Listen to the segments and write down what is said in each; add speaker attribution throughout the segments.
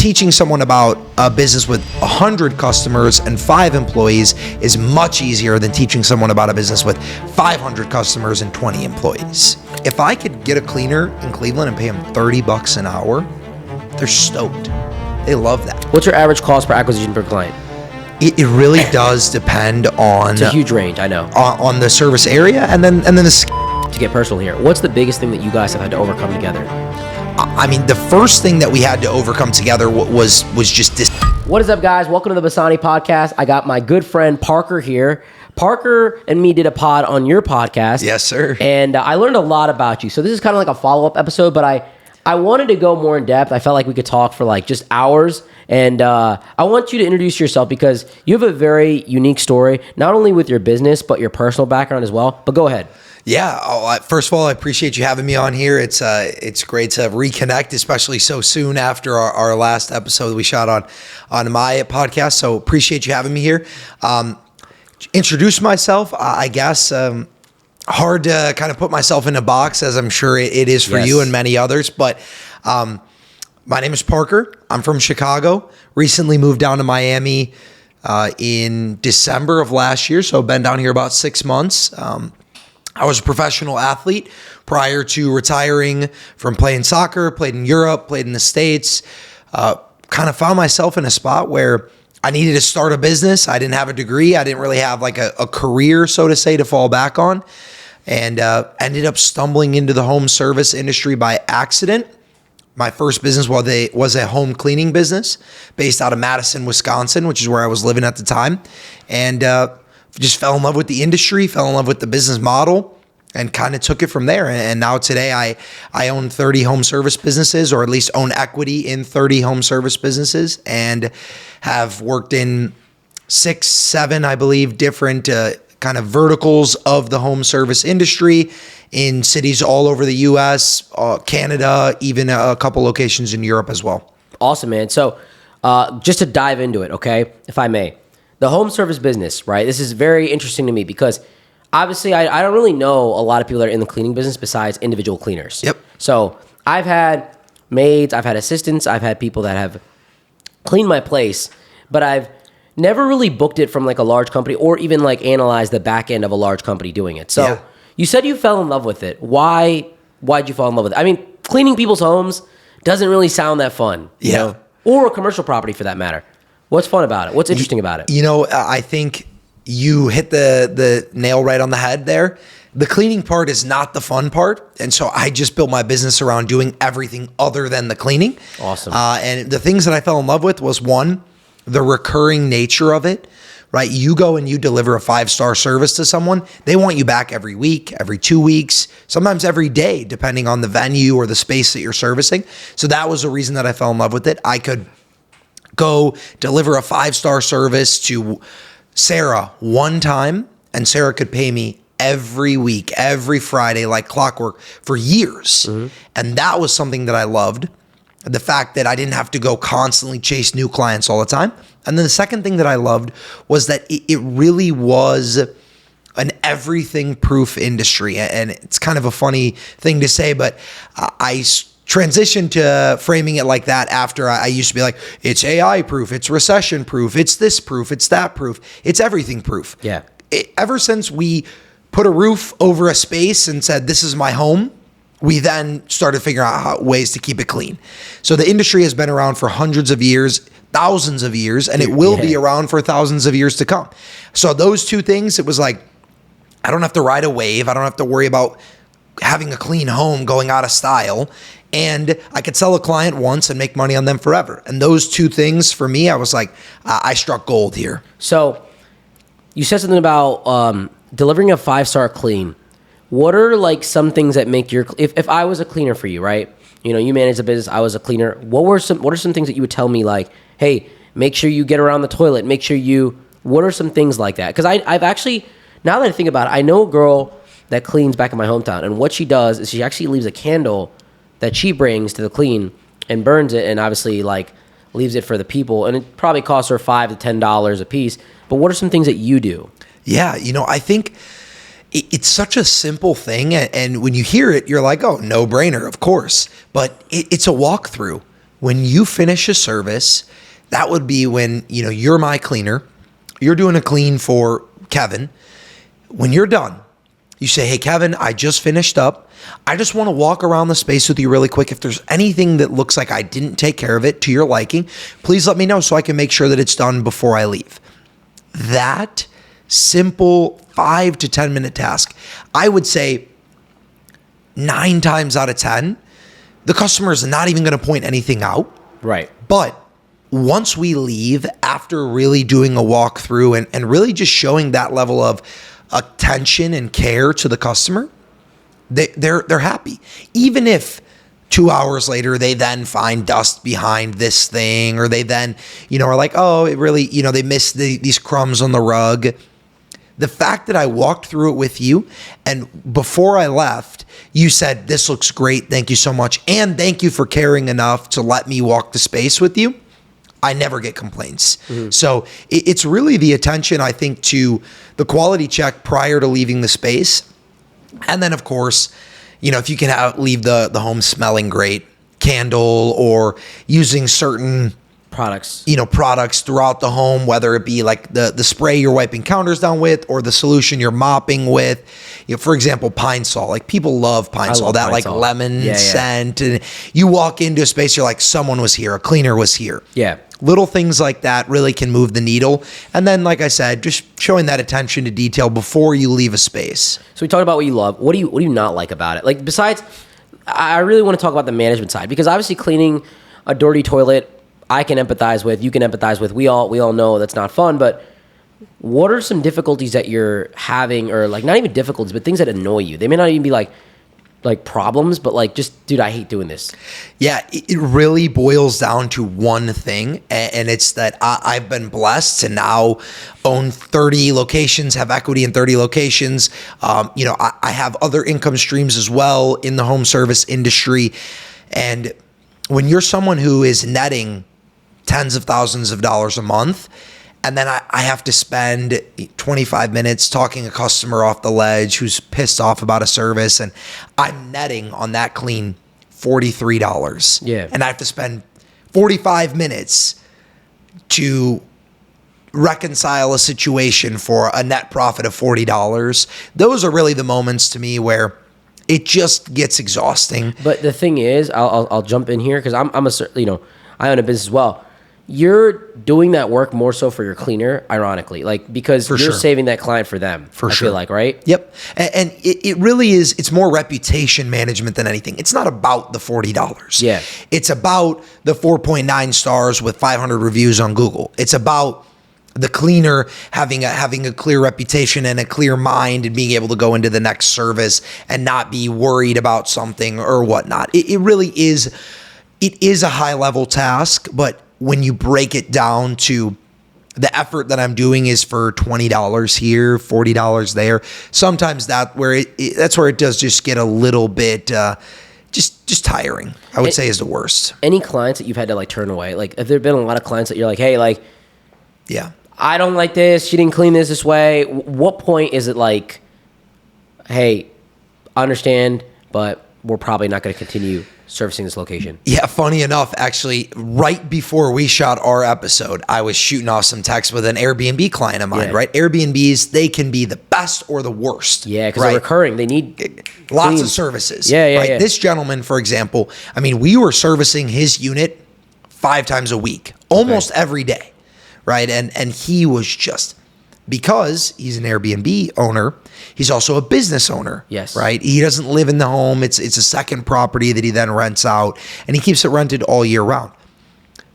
Speaker 1: teaching someone about a business with 100 customers and 5 employees is much easier than teaching someone about a business with 500 customers and 20 employees. If I could get a cleaner in Cleveland and pay them $30 an hour, they're stoked. They love that.
Speaker 2: What's your average cost per acquisition per client?
Speaker 1: It really does depend on...
Speaker 2: It's a huge range, I know.
Speaker 1: On the service area and then
Speaker 2: To get personal here, what's the biggest thing that you guys have had to overcome together?
Speaker 1: I mean, the first thing that we had to overcome together was just this.
Speaker 2: What is up, guys? Welcome to the Basani podcast. I got my good friend Parker here. Parker and me did a pod on your podcast.
Speaker 1: Yes, sir.
Speaker 2: And I learned a lot about you. So this is kind of like a follow-up episode, but I wanted to go more in depth. I felt like we could talk for like just hours. And I want you to introduce yourself because you have a very unique story, not only with your business, but your personal background as well. But go ahead.
Speaker 1: Yeah. First of all, I appreciate you having me on here. It's great to reconnect, especially so soon after our last episode we shot on my podcast. So appreciate you having me here. Introduce myself, I guess. Hard to kind of put myself in a box, as I'm sure it is for you and many others. But my name is Parker. I'm from Chicago. Recently moved down to Miami in December of last year. So I've been down here about 6 months. I was a professional athlete prior to retiring from playing soccer, played in Europe, played in the States, kind of found myself in a spot where I needed to start a business. I didn't have a degree. I didn't really have like a career, so to say, to fall back on, and ended up stumbling into the home service industry by accident. My first business was a home cleaning business based out of Madison, Wisconsin, which is where I was living at the time, and just fell in love with the industry, fell in love with the business model, and kind of took it from there. And now today I own 30 home service businesses, or at least own equity in 30 home service businesses, and have worked in 6, 7, I believe, different kind of verticals of the home service industry in cities all over the U.S., Canada, even a couple locations in Europe as well.
Speaker 2: Awesome, man. So just to dive into it, okay, if I may. The home service business, right? This is very interesting to me because obviously I don't really know a lot of people that are in the cleaning business besides individual cleaners.
Speaker 1: Yep.
Speaker 2: So I've had maids, I've had assistants, I've had people that have cleaned my place, but I've never really booked it from like a large company or even like analyzed the back end of a large company doing it. So You said you fell in love with it. Why'd you fall in love with it? I mean, cleaning people's homes doesn't really sound that fun. You know? Or a commercial property for that matter. What's fun about it? What's interesting about it?
Speaker 1: You know, I think you hit the nail right on the head there. The cleaning part is not the fun part. And so I just built my business around doing everything other than the cleaning.
Speaker 2: Awesome.
Speaker 1: And the things that I fell in love with was, one, the recurring nature of it, right? You go and you deliver a 5-star service to someone. They want you back every week, every 2 weeks, sometimes every day, depending on the venue or the space that you're servicing. So that was the reason that I fell in love with it. I could go deliver a 5-star service to Sarah one time, and Sarah could pay me every week, every Friday, like clockwork for years. Mm-hmm. And that was something that I loved. The fact that I didn't have to go constantly chase new clients all the time. And then the second thing that I loved was that it really was an everything proof industry. And it's kind of a funny thing to say, but I transitioned to framing it like that after I used to be like, it's AI proof, it's recession proof, it's this proof, it's that proof, it's everything proof.
Speaker 2: Yeah.
Speaker 1: Ever since we put a roof over a space and said, this is my home, we then started figuring out ways to keep it clean. So the industry has been around for hundreds of years, thousands of years, and it will be around for thousands of years to come. So those two things, it was like, I don't have to ride a wave. I don't have to worry about having a clean home going out of style. And I could sell a client once and make money on them forever. And those two things for me, I was like, I struck gold here.
Speaker 2: So you said something about delivering a 5-star clean. What are like some things that make your, if I was a cleaner for you, right? You know, you manage a business, I was a cleaner. What are some things that you would tell me like, hey, make sure you get around the toilet, what are some things like that? Because I've actually, now that I think about it, I know a girl that cleans back in my hometown. And what she does is she actually leaves a candle that she brings to the clean and burns it and obviously like leaves it for the people. And it probably costs her $5 to $10 a piece. But what are some things that you do?
Speaker 1: Yeah, you know, I think it's such a simple thing. And when you hear it, you're like, oh, no brainer, of course. But it's a walkthrough. when you finish a service, that would be when, you're my cleaner, you're doing a clean for Kevin. When you're done, you say, hey, Kevin, I just finished up. I just want to walk around the space with you really quick. If there's anything that looks like I didn't take care of it to your liking, please let me know so I can make sure that it's done before I leave. That simple 5 to 10 minute task, I would say 9 times out of 10, the customer is not even going to point anything out.
Speaker 2: Right.
Speaker 1: But once we leave after really doing a walkthrough and really just showing that level of attention and care to the customer, they're happy. Even if 2 hours later they then find dust behind this thing, or they then are like, oh, it really they missed these crumbs on the rug. The fact that I walked through it with you, and before I left, you said, this looks great, thank you so much, and thank you for caring enough to let me walk the space with you, I never get complaints. Mm-hmm. So it's really the attention, I think, to the quality check prior to leaving the space. And then, of course, if you can leave the home smelling great, candle, or using certain
Speaker 2: products
Speaker 1: throughout the home, whether it be like the spray you're wiping counters down with, or the solution you're mopping with. For example, Pine Sol. Like, people love Pine Sol, that like lemon scent. And you walk into a space, you're like, someone was here, a cleaner was here.
Speaker 2: Yeah.
Speaker 1: Little things like that really can move the needle. And then, like I said, just showing that attention to detail before you leave a space.
Speaker 2: So we talked about what you love. What do you not like about it? Like, besides, I really want to talk about the management side, because obviously cleaning a dirty toilet, I can empathize with, you can empathize with. We all know that's not fun, but what are some difficulties that you're having, or like not even difficulties, but things that annoy you? They may not even be like problems, but like, just, dude, I hate doing this.
Speaker 1: Yeah, it really boils down to one thing, and it's that I've been blessed to now own 30 locations, have equity in 30 locations. I have other income streams as well in the home service industry. And when you're someone who is netting tens of thousands of dollars a month, and then I have to spend 25 minutes talking a customer off the ledge who's pissed off about a service, and I'm netting on that clean $43.
Speaker 2: Yeah.
Speaker 1: And I have to spend 45 minutes to reconcile a situation for a net profit of $40. Those are really the moments to me where it just gets exhausting.
Speaker 2: But the thing is, I'll jump in here, because I own a business as well. You're doing that work more so for your cleaner, ironically, like, because you're saving that client for them. I feel like, right?
Speaker 1: Yep. And it really is, it's more reputation management than anything. It's not about the $40.
Speaker 2: Yeah.
Speaker 1: It's about the 4.9 stars with 500 reviews on Google. It's about the cleaner having a clear reputation and a clear mind, and being able to go into the next service and not be worried about something or whatnot. It really is, it is a high level task, but when you break it down to the effort that I'm doing is for $20 here, $40 there, sometimes that's where it does just get a little bit just tiring, I would say, is the worst.
Speaker 2: Any clients that you've had to like turn away? Like, have there been a lot of clients that you're like, hey, like,
Speaker 1: yeah,
Speaker 2: I don't like this, she didn't clean this way. What point is it like, hey, I understand, but we're probably not going to continue servicing this location?
Speaker 1: Yeah, funny enough, actually, right before we shot our episode, I was shooting off some texts with an Airbnb client of mine, right? Airbnbs, they can be the best or the worst.
Speaker 2: Yeah, because they're recurring. They need
Speaker 1: lots of services.
Speaker 2: Yeah.
Speaker 1: This gentleman, for example, I mean, we were servicing his unit 5 times a week, almost every day, right? And he was just, because he's an Airbnb owner, he's also a business owner.
Speaker 2: Yes.
Speaker 1: Right? He doesn't live in the home. It's a second property that he then rents out, and he keeps it rented all year round.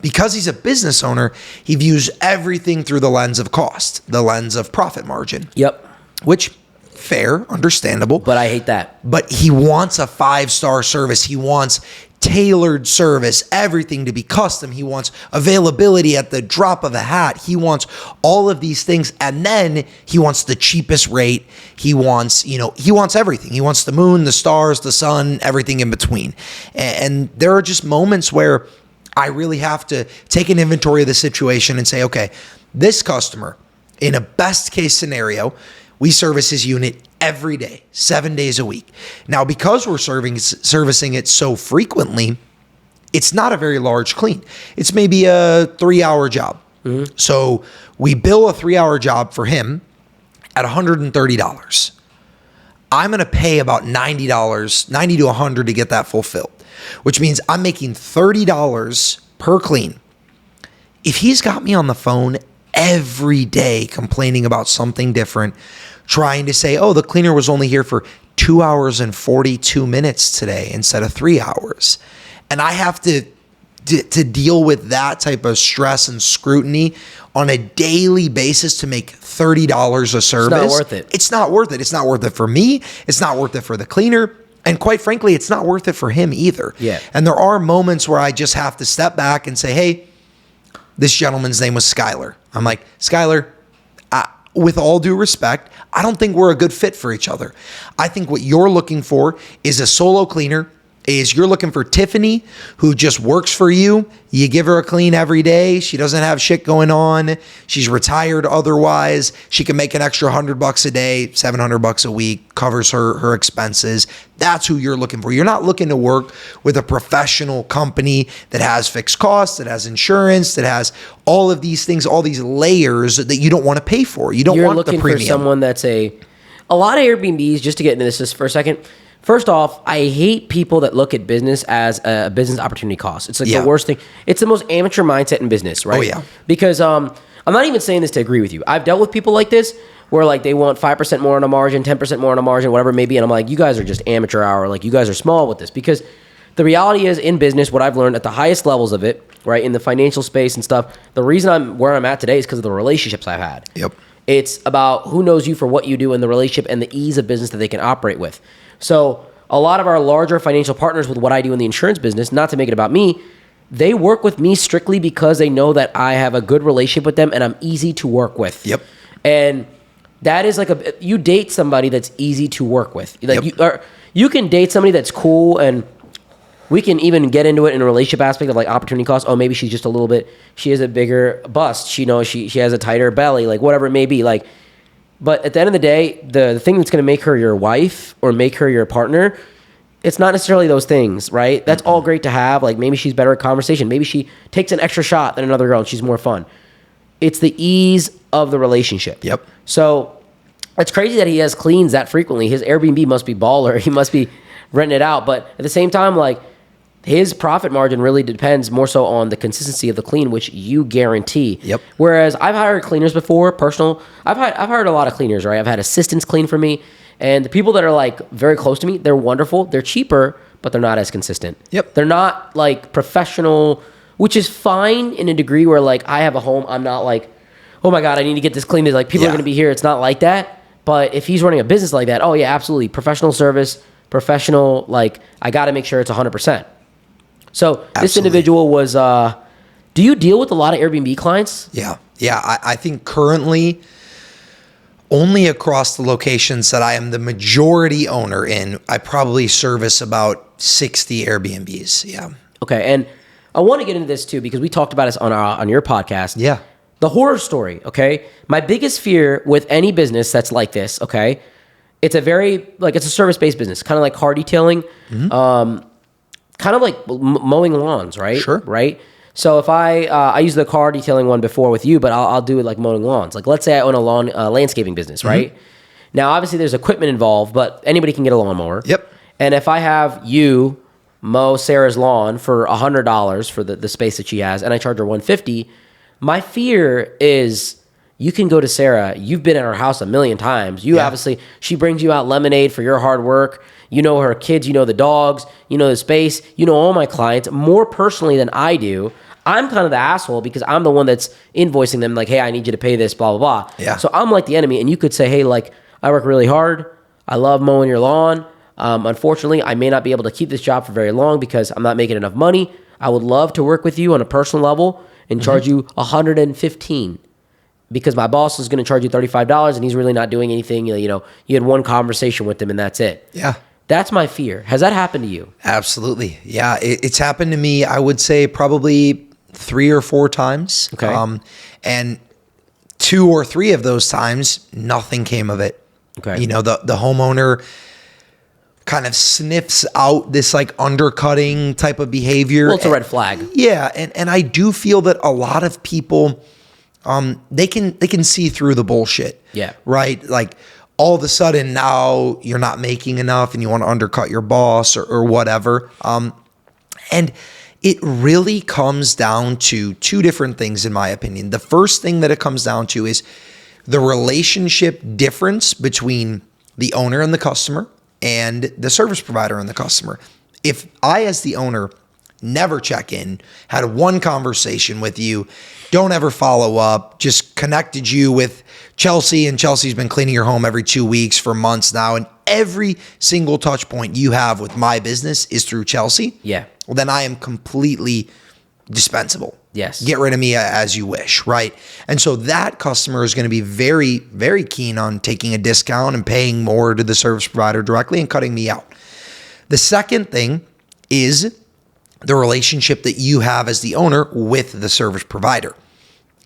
Speaker 1: Because he's a business owner, he views everything through the lens of cost, the lens of profit margin.
Speaker 2: Yep.
Speaker 1: Which, fair, understandable.
Speaker 2: But I hate that.
Speaker 1: But he wants a 5-star service. He wants tailored service, everything to be custom. He wants availability at the drop of a hat. He wants all of these things. And then he wants the cheapest rate. He wants, he wants everything. He wants the moon, the stars, the sun, everything in between. And there are just moments where I really have to take an inventory of the situation and say, okay, this customer, in a best case scenario, we service his unit every day, 7 days a week. Now, because we're servicing it so frequently, it's not a very large clean. It's maybe a 3-hour job. So we bill a 3-hour job for him at $130. I'm going to pay about $90 to $100 to get that fulfilled, which means I'm making $30 per clean. If he's got me on the phone every day complaining about something different, trying to say, oh, the cleaner was only here for 2 hours and 42 minutes today instead of 3 hours, and I have to deal with that type of stress and scrutiny on a daily basis to make $30 a service.
Speaker 2: It's not worth it.
Speaker 1: It's not worth it. It's not worth it for me. It's not worth it for the cleaner. And quite frankly, it's not worth it for him either.
Speaker 2: Yeah.
Speaker 1: And there are moments where I just have to step back and say, hey, this gentleman's name was Skylar. I'm like, Skylar, with all due respect, I don't think we're a good fit for each other. I think what you're looking for is a solo cleaner. You're looking for Tiffany, who just works for you. You give her a clean every day. She doesn't have shit going on. She's retired otherwise. She can make an extra $100 a day, $700 a week, covers her expenses. That's who you're looking for. You're not looking to work with a professional company that has fixed costs, that has insurance, that has all of these things, all these layers that you don't want to pay for. You don't want the premium.
Speaker 2: You're looking for someone that's a lot of Airbnbs, just to get into this just for a second. First off, I hate people that look at business as a business opportunity cost. It's like the worst thing. It's the most amateur mindset in business, right?
Speaker 1: Oh, yeah.
Speaker 2: Because I'm not even saying this to agree with you. I've dealt with people like this where like they want 5% more on a margin, 10% more on a margin, whatever it may be. And I'm like, you guys are just amateur hour. Like you guys are small with this. Because the reality is in business, what I've learned at the highest levels of it, right, in the financial space and stuff, the reason I'm where I'm at today is because of the relationships I've had.
Speaker 1: Yep.
Speaker 2: It's about who knows you for what you do in the relationship and the ease of business that they can operate with. So a lot of our larger financial partners with what I do in the insurance business, not to make it about me, they work with me strictly because they know that I have a good relationship with them and I'm easy to work with.
Speaker 1: Yep.
Speaker 2: And that is like you date somebody that's easy to work with. Like you can date somebody that's cool, and we can even get into it in a relationship aspect of like opportunity cost. Oh, maybe she's just a little bit, she has a bigger bust. She has a tighter belly, like whatever it may be. Like, but at the end of the day, the thing that's going to make her your wife or make her your partner, it's not necessarily those things, right? That's all great to have. Like maybe she's better at conversation. Maybe she takes an extra shot than another girl and she's more fun. It's the ease of the relationship.
Speaker 1: Yep.
Speaker 2: So it's crazy that he has cleans that frequently. His Airbnb must be baller. He must be renting it out. But at the same time, like his profit margin really depends more so on the consistency of the clean, which you guarantee.
Speaker 1: Yep.
Speaker 2: Whereas I've hired cleaners before, I've hired a lot of cleaners, right? I've had assistants clean for me, and the people that are like very close to me, they're wonderful. They're cheaper, but they're not as consistent.
Speaker 1: Yep.
Speaker 2: They're not like professional, which is fine in a degree where like I have a home. I'm not like, oh my God, I need to get this cleaned. Like people are going to be here. It's not like that. But if he's running a business like that, oh yeah, absolutely. Professional service, professional, like I got to make sure it's 100%. So this individual was, do you deal with a lot of Airbnb clients?
Speaker 1: Yeah. I think currently only across the locations that I am the majority owner in, I probably service about 60 Airbnbs. Yeah.
Speaker 2: Okay. And I want to get into this too, because we talked about this on your podcast.
Speaker 1: Yeah.
Speaker 2: The horror story. Okay. My biggest fear with any business that's like this. Okay. It's it's a service-based business, kind of like car detailing. Mm-hmm. Kind of like mowing lawns, right?
Speaker 1: Sure.
Speaker 2: Right? So if I used the car detailing one before with you, but I'll do it like mowing lawns. Like let's say I own a lawn landscaping business, right? Mm-hmm. Now, obviously there's equipment involved, but anybody can get a lawnmower.
Speaker 1: Yep.
Speaker 2: And if I have you mow Sarah's lawn for $100 for the space that she has, and I charge her $150, my fear is you can go to Sarah. You've been at her house a million times. Obviously, she brings you out lemonade for your hard work. You know her kids, you know the dogs, you know the space, you know all my clients more personally than I do. I'm kind of the asshole because I'm the one that's invoicing them like, hey, I need you to pay this, blah, blah, blah.
Speaker 1: Yeah.
Speaker 2: So I'm like the enemy. And you could say, hey, like, I work really hard. I love mowing your lawn. Unfortunately, I may not be able to keep this job for very long because I'm not making enough money. I would love to work with you on a personal level and charge you $115 because my boss is going to charge you $35 and he's really not doing anything. You know, you had one conversation with him and that's it.
Speaker 1: Yeah.
Speaker 2: That's my fear. Has that happened to you?
Speaker 1: Absolutely. Yeah. It's happened to me, I would say probably 3 or 4 times.
Speaker 2: Okay.
Speaker 1: And 2 or 3 of those times, nothing came of it.
Speaker 2: Okay.
Speaker 1: You know, the homeowner kind of sniffs out this like undercutting type of behavior.
Speaker 2: Well, it's a red flag.
Speaker 1: Yeah, and I do feel that a lot of people, they can see through the bullshit.
Speaker 2: Yeah.
Speaker 1: Right? Like all of a sudden now you're not making enough and you want to undercut your boss or whatever. And it really comes down to two different things, in my opinion. The first thing that it comes down to is the relationship difference between the owner and the customer and the service provider and the customer. If I, as the owner, never check in, had one conversation with you, don't ever follow up, just connected you with Chelsea, and Chelsea's been cleaning your home every 2 weeks for months now, and every single touch point you have with my business is through Chelsea,
Speaker 2: Yeah.
Speaker 1: well, then I am completely dispensable.
Speaker 2: Yes.
Speaker 1: Get rid of me as you wish, right? And so that customer is going to be very, very keen on taking a discount and paying more to the service provider directly and cutting me out. The second thing is the relationship that you have as the owner with the service provider.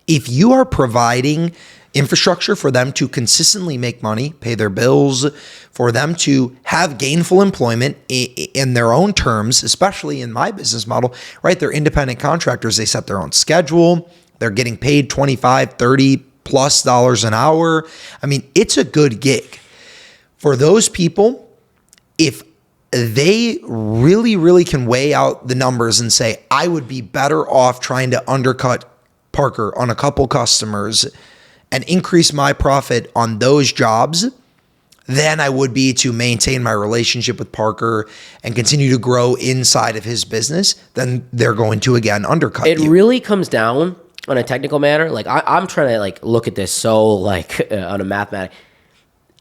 Speaker 1: If you are providing infrastructure for them to consistently make money, pay their bills, for them to have gainful employment in their own terms, especially in my business model, right? They're independent contractors. They set their own schedule. They're getting paid $25, $30 plus dollars an hour. I mean, it's a good gig. For those people, if they really, really can weigh out the numbers and say, I would be better off trying to undercut Parker on a couple customers and increase my profit on those jobs than I would be to maintain my relationship with Parker and continue to grow inside of his business, then they're going to, again, undercut
Speaker 2: It
Speaker 1: you.
Speaker 2: really comes down on a technical matter. Like I'm trying to like look at this so like on a mathematic.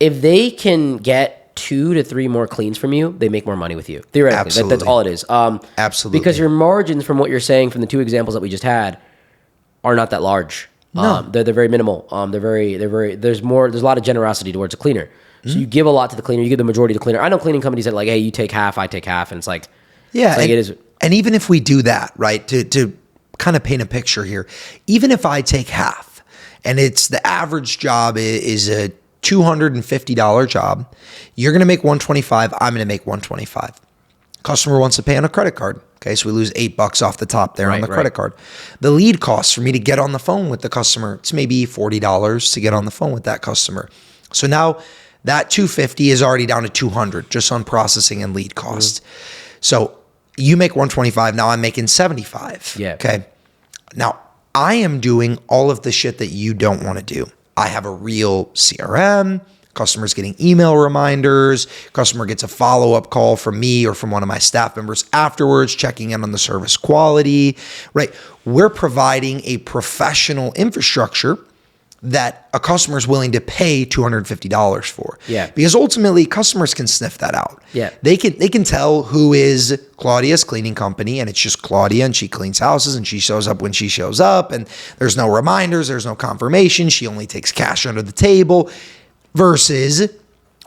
Speaker 2: If they can get 2 to 3 more cleans from you, they make more money with you. Theoretically, that's all it is.
Speaker 1: Absolutely.
Speaker 2: Because your margins from what you're saying from the 2 examples that we just had are not that large.
Speaker 1: No.
Speaker 2: They're very minimal. They're very, there's a lot of generosity towards a cleaner. So you give a lot to the cleaner, you give the majority to the cleaner. I know cleaning companies that like, hey, you take half, I take half. And it's like,
Speaker 1: Yeah,
Speaker 2: it is.
Speaker 1: And even if we do that, right, to kind of paint a picture here, even if I take half and it's the average job is a $250 job, you're going to make $125, I'm going to make $125. Customer wants to pay on a credit card. Okay, so we lose $8 off the top there on the credit card. The lead costs for me to get on the phone with the customer, it's maybe $40 to get on the phone with that customer. So now that $250 is already down to $200 just on processing and lead cost. So you make $125, now I'm making $75.
Speaker 2: Yeah.
Speaker 1: Okay. Now I am doing all of the shit that you don't want to do. I have a real CRM. Customer's getting email reminders. Customer gets a follow-up call from me or from one of my staff members afterwards, checking in on the service quality, right? We're providing a professional infrastructure that a customer is willing to pay $250 for.
Speaker 2: Yeah.
Speaker 1: Because ultimately, customers can sniff that out.
Speaker 2: Yeah.
Speaker 1: They can tell who is Claudia's cleaning company, and it's just Claudia, and she cleans houses, and she shows up when she shows up, and there's no reminders, there's no confirmation. She only takes cash under the table. Versus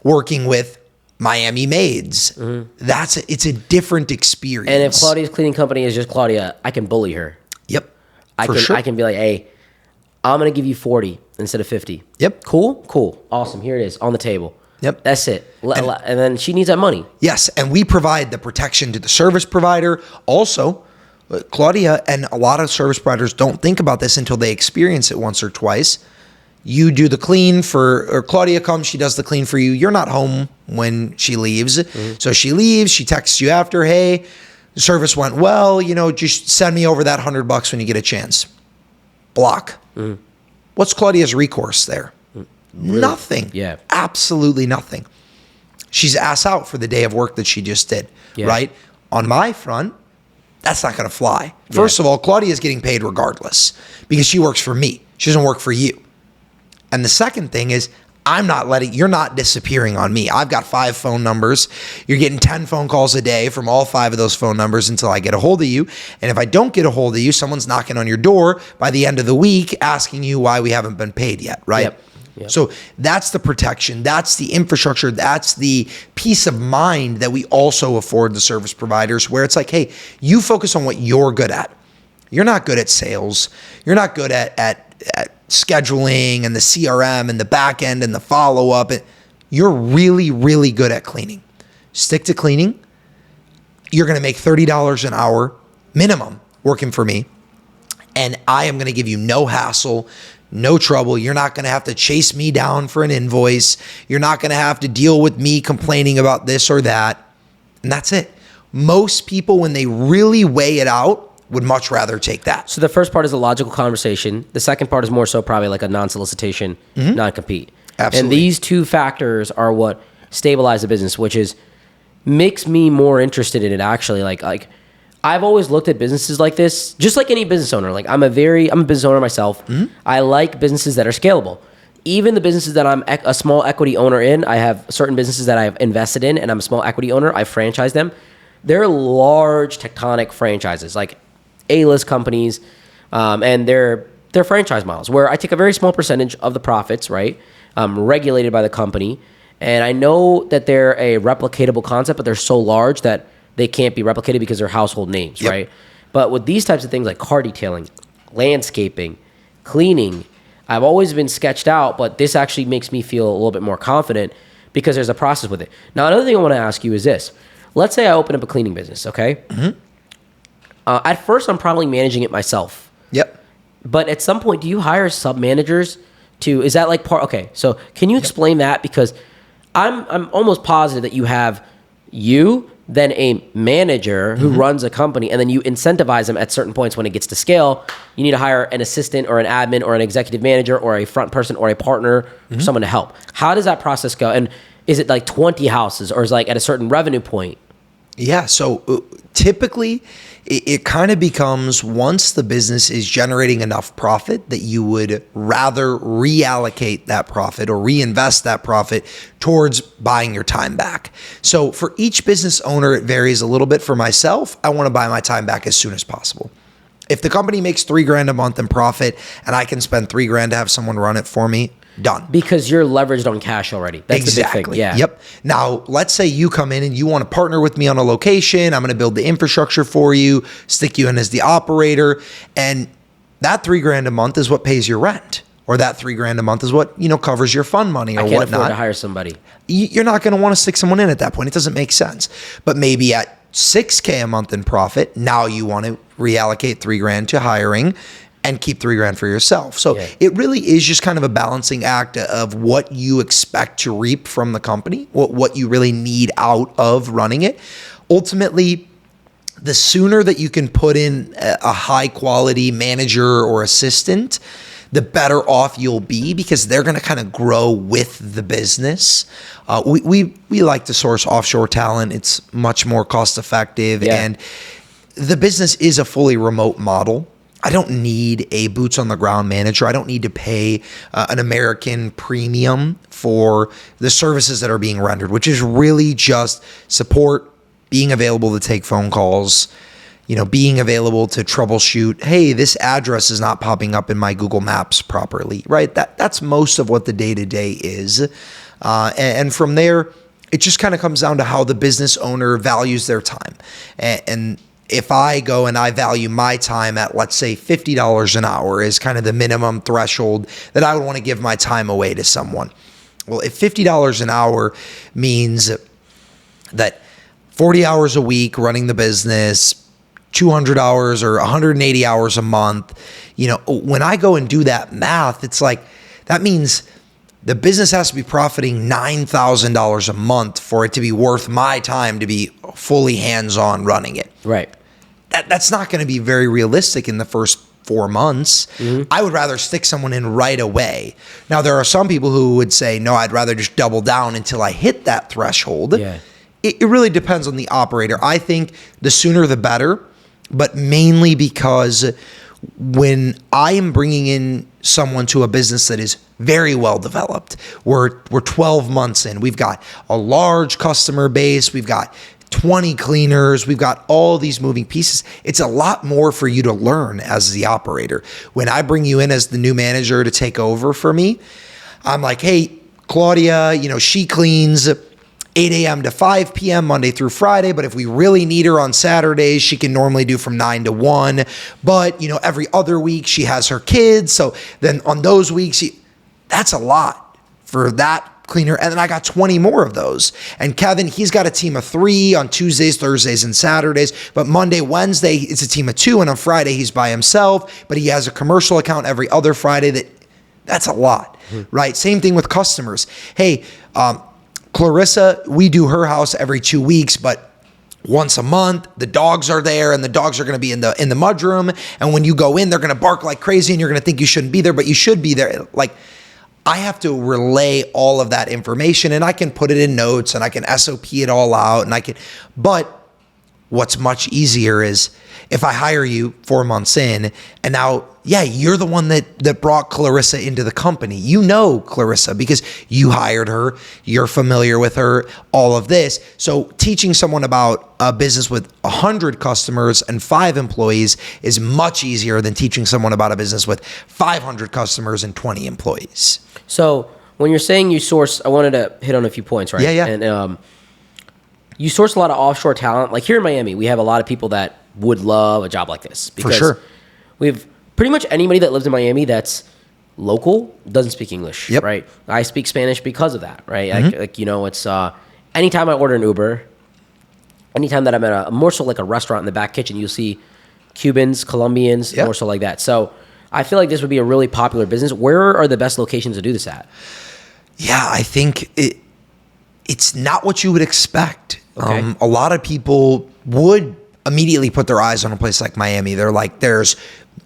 Speaker 1: working with Miami maids. Mm-hmm. It's a different experience.
Speaker 2: And if Claudia's cleaning company is just Claudia, I can bully her.
Speaker 1: Yep.
Speaker 2: I can be like, hey, I'm gonna give you 40 instead of 50.
Speaker 1: Yep.
Speaker 2: Cool. Awesome. Here it is on the table.
Speaker 1: Yep.
Speaker 2: That's it. And then she needs that money.
Speaker 1: Yes, and we provide the protection to the service provider. Also, Claudia and a lot of service providers don't think about this until they experience it once or twice. You do the clean or Claudia comes, she does the clean for you. You're not home when she leaves. Mm-hmm. So she leaves, she texts you after, hey, the service went well, just send me over that $100 when you get a chance. Block. Mm-hmm. What's Claudia's recourse there? Really? Nothing.
Speaker 2: Yeah.
Speaker 1: Absolutely nothing. She's ass out for the day of work that she just did, right? On my front, that's not going to fly. First of all, Claudia's getting paid regardless because she works for me. She doesn't work for you. And the second thing is, you're not disappearing on me. I've got 5 phone numbers. You're getting 10 phone calls a day from all 5 of those phone numbers until I get a hold of you. And if I don't get a hold of you, someone's knocking on your door by the end of the week asking you why we haven't been paid yet, right?
Speaker 2: Yep.
Speaker 1: So that's the protection. That's the infrastructure. That's the peace of mind that we also afford the service providers, where it's like, hey, you focus on what you're good at. You're not good at sales. You're not good at scheduling and the CRM and the back end and the follow-up. You're really, really good at cleaning. stick to cleaning. You're going to make $30 an hour minimum working for me. And I am going to give you no hassle, no trouble. You're not going to have to chase me down for an invoice. You're not going to have to deal with me complaining about this or that. And that's it. Most people, when they really weigh it out, would much rather take that.
Speaker 2: So the first part is a logical conversation. The second part is more so probably like a non-solicitation, non-compete.
Speaker 1: Absolutely.
Speaker 2: And these two factors are what stabilize the business, which is makes me more interested in it actually. Like I've always looked at businesses like this, just like any business owner. Like I'm a business owner myself. I like businesses that are scalable. Even the businesses that I'm a small equity owner in, I have certain businesses that I've invested in and I'm a small equity owner. I franchise them. They're large tectonic franchises, like A-list companies, and they're franchise models where I take a very small percentage of the profits, right? Regulated by the company. And I know that they're a replicatable concept, but they're so large that they can't be replicated because they're household names, right? But with these types of things like car detailing, landscaping, cleaning, I've always been sketched out, but this actually makes me feel a little bit more confident because there's a process with it. Now, another thing I want to ask you is this. Let's say I open up a cleaning business, okay? At first, I'm probably managing it myself.
Speaker 1: Yep.
Speaker 2: But at some point, do you hire sub-managers to, is that like part, okay, so can you explain that? Because I'm almost positive that you have you, then a manager who runs a company, and then you incentivize them at certain points when it gets to scale. You need to hire an assistant or an admin or an executive manager or a front person or a partner, or someone to help. How does that process go? And is it like 20 houses or is it like at a certain revenue point?
Speaker 1: Yeah, so typically it kind of becomes once the business is generating enough profit that you would rather reallocate that profit or reinvest that profit towards buying your time back. So for each business owner, it varies a little bit. For myself, I want to buy my time back as soon as possible. If the company makes $3,000 a month in profit and I can spend $3,000 to have someone run it for me, done.
Speaker 2: Because you're leveraged on cash already. That's
Speaker 1: exactly.
Speaker 2: the big thing. Yeah.
Speaker 1: Yep. Now, let's say you come in and you want to partner with me on a location. I'm going to build the infrastructure for you, stick you in as the operator, and that $3,000 a month is what pays your rent, or that $3,000 a month is what covers your fund money or
Speaker 2: I can't
Speaker 1: whatnot.
Speaker 2: afford to hire somebody.
Speaker 1: You're not going to want to stick someone in at that point. It doesn't make sense. But maybe at $6,000 a month in profit, now you want to reallocate $3,000 to hiring and keep $3,000 for yourself. So it really is just kind of a balancing act of what you expect to reap from the company, what you really need out of running it. Ultimately, the sooner that you can put in a high quality manager or assistant, the better off you'll be because they're going to kind of grow with the business. We like to source offshore talent. It's much more cost effective and the business is a fully remote model. I don't need a boots on the ground manager. I don't need to pay an American premium for the services that are being rendered, which is really just support, being available to take phone calls, being available to troubleshoot. Hey, this address is not popping up in my Google Maps properly, right? That's most of what the day-to-day is. And from there, it just kind of comes down to how the business owner values their time. And if I go and I value my time at, let's say, $50 an hour is kind of the minimum threshold that I would want to give my time away to someone. Well, if $50 an hour means that 40 hours a week running the business, 200 hours or 180 hours a month, when I go and do that math, it's like, that means the business has to be profiting $9,000 a month for it to be worth my time to be fully hands-on running it.
Speaker 2: Right.
Speaker 1: That's not going to be very realistic in the first 4 months. I would rather stick someone in right away. Now, there are some people who would say, no, I'd rather just double down until I hit that threshold.
Speaker 2: Yeah.
Speaker 1: It really depends on the operator. I think the sooner the better, but mainly because when I am bringing in someone to a business that is very well developed, we're 12 months in, we've got a large customer base, we've got 20 cleaners, we've got all these moving pieces. It's a lot more for you to learn as the operator. When I bring you in as the new manager to take over for me, I'm like, hey, Claudia, she cleans 8 a.m. to 5 p.m. Monday through Friday. But if we really need her on Saturdays, she can normally do from 9 to 1. But, every other week she has her kids. So then on those weeks, that's a lot for that cleaner, and then I got 20 more of those. And Kevin, he's got a team of 3 on Tuesdays, Thursdays, and Saturdays. But Monday, Wednesday, it's a team of 2, and on Friday, he's by himself. But he has a commercial account every other Friday. That's a lot, right? Same thing with customers. Hey, Clarissa, we do her house every 2 weeks, but once a month, the dogs are there, and the dogs are going to be in the mudroom. And when you go in, they're going to bark like crazy, and you're going to think you shouldn't be there, but you should be there. Like, I have to relay all of that information, and I can put it in notes, and I can SOP it all out, but what's much easier is if I hire you 4 months in, and now, yeah, you're the one that brought Clarissa into the company. You know Clarissa because you hired her, you're familiar with her, all of this. So teaching someone about a business with 100 customers and 5 employees is much easier than teaching someone about a business with 500 customers and 20 employees.
Speaker 2: So when you're saying you source, I wanted to hit on a few points, right?
Speaker 1: Yeah.
Speaker 2: And you source a lot of offshore talent. Like here in Miami, we have a lot of people that would love a job like this.
Speaker 1: For sure.
Speaker 2: We have pretty much anybody that lives in Miami that's local doesn't speak English, right? I speak Spanish because of that, right? It's anytime I order an Uber, anytime that I'm at more so like a restaurant in the back kitchen, you'll see Cubans, Colombians, more so like that. So I feel like this would be a really popular business. Where are the best locations to do this at? Yeah,
Speaker 1: I think it's not what you would expect.
Speaker 2: Okay.
Speaker 1: A lot of people would immediately put their eyes on a place like Miami. They're like, there's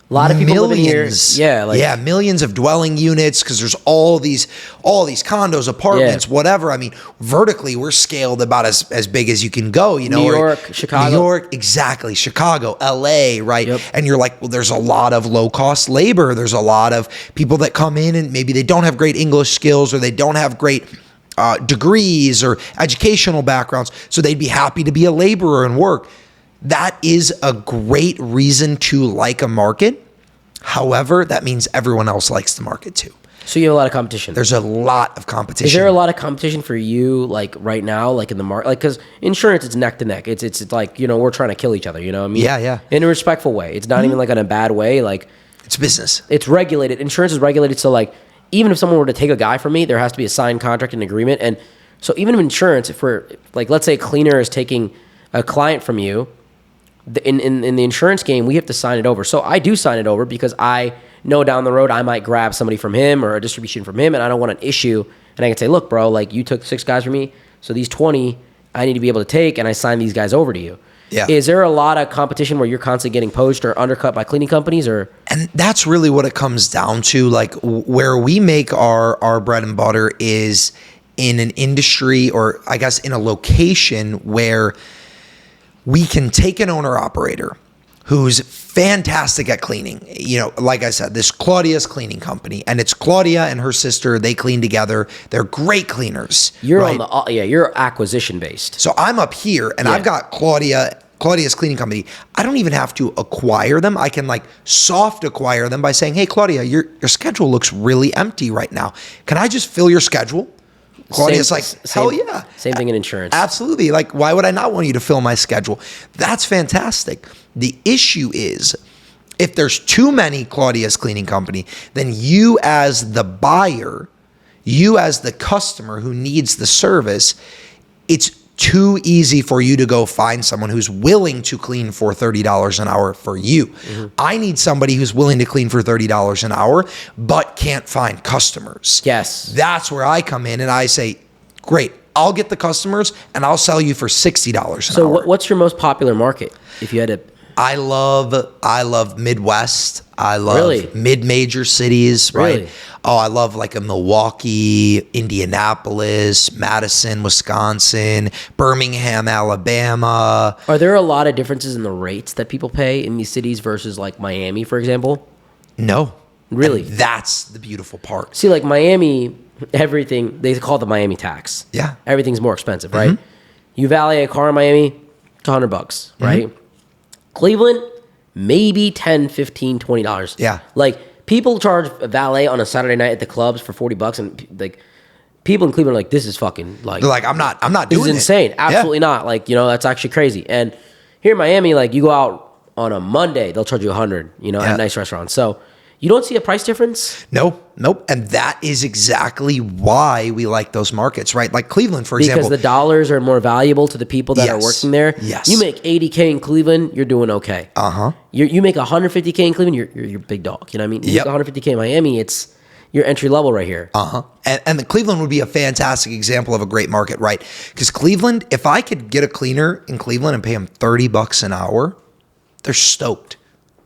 Speaker 2: a lot of people
Speaker 1: millions,
Speaker 2: living here.
Speaker 1: Millions of dwelling units because there's all these condos, apartments, whatever. I mean, vertically, we're scaled about as big as you can go.
Speaker 2: New York, Chicago.
Speaker 1: New York, exactly. Chicago, LA, right?
Speaker 2: Yep.
Speaker 1: And you're like, well, there's a lot of low cost labor. There's a lot of people that come in and maybe they don't have great English skills or they don't have great degrees or educational backgrounds. So they'd be happy to be a laborer and work. That is a great reason to like a market. However, that means everyone else likes the market too.
Speaker 2: So you have a lot of competition.
Speaker 1: There's a lot of competition.
Speaker 2: Is there a lot of competition for you, like right now, like in the market? Like, because insurance, it's neck to neck. It's like, we're trying to kill each other. You know what I mean?
Speaker 1: Yeah.
Speaker 2: In a respectful way. It's not even like in a bad way. Like,
Speaker 1: it's business.
Speaker 2: It's regulated. Insurance is regulated. So like, even if someone were to take a guy from me, there has to be a signed contract and agreement. And so even if insurance, if we're like, let's say a cleaner is taking a client from you, in the insurance game, we have to sign it over. So I do sign it over because I know down the road I might grab somebody from him or a distribution from him, and I don't want an issue. And I can say, look, bro, like you took 6 guys from me, so these 20 I need to be able to take, and I sign these guys over to you.
Speaker 1: Yeah.
Speaker 2: Is there a lot of competition where you're constantly getting poached or undercut by cleaning companies, or?
Speaker 1: And that's really what it comes down to. Like where we make our bread and butter is in an industry, or I guess in a location where we can take an owner-operator who's fantastic at cleaning. Like I said, this Claudia's cleaning company, and it's Claudia and her sister. They clean together. They're great cleaners.
Speaker 2: You're
Speaker 1: right?
Speaker 2: You're acquisition based.
Speaker 1: So I'm up here, and I've got Claudia's cleaning company. I don't even have to acquire them. I can like soft acquire them by saying, hey, Claudia, your schedule looks really empty right now. Can I just fill your schedule? Claudia's like, hell yeah.
Speaker 2: Same thing in insurance.
Speaker 1: Absolutely. Like, why would I not want you to fill my schedule? That's fantastic. The issue is, if there's too many Claudia's cleaning company, then you as the buyer, you as the customer who needs the service, it's too easy for you to go find someone who's willing to clean for $30 an hour for you. Mm-hmm. I need somebody who's willing to clean for $30 an hour, but can't find customers.
Speaker 2: Yes.
Speaker 1: That's where I come in and I say, great, I'll get the customers and I'll sell you for $60 an hour.
Speaker 2: So what's your most popular market? If you had to...
Speaker 1: I love Midwest. I love
Speaker 2: really?
Speaker 1: Mid-major cities, right?
Speaker 2: Really?
Speaker 1: Oh, I love like a Milwaukee, Indianapolis, Madison, Wisconsin, Birmingham, Alabama.
Speaker 2: Are there a lot of differences in the rates that people pay in these cities versus like Miami, for example?
Speaker 1: No.
Speaker 2: Really?
Speaker 1: And that's the beautiful part.
Speaker 2: See, like Miami, everything, they call it the Miami tax.
Speaker 1: Yeah.
Speaker 2: Everything's more expensive, right? Mm-hmm. You valet a car in Miami, it's $100, right? Mm-hmm. Cleveland, maybe $10, $15, $20.
Speaker 1: Yeah.
Speaker 2: Like, people charge a valet on a Saturday night at the clubs for $40, and like people in Cleveland are like, this is fucking like...
Speaker 1: They're like, I'm not doing it.
Speaker 2: This is insane. Absolutely not. Like, that's actually crazy. And here in Miami, like, you go out on a Monday, they'll charge you $100, at nice restaurants. So You don't see a price difference?
Speaker 1: Nope. And that is exactly why we like those markets, right? Like Cleveland, for example.
Speaker 2: Because the dollars are more valuable to the people that are working there.
Speaker 1: Yes.
Speaker 2: You make $80K in Cleveland, you're doing okay. You make $150K in Cleveland, you're big dog. You know what I mean? You make $150K in Miami, it's your entry level right here.
Speaker 1: And the Cleveland would be a fantastic example of a great market, right? Because Cleveland, if I could get a cleaner in Cleveland and pay them $30 an hour, they're stoked.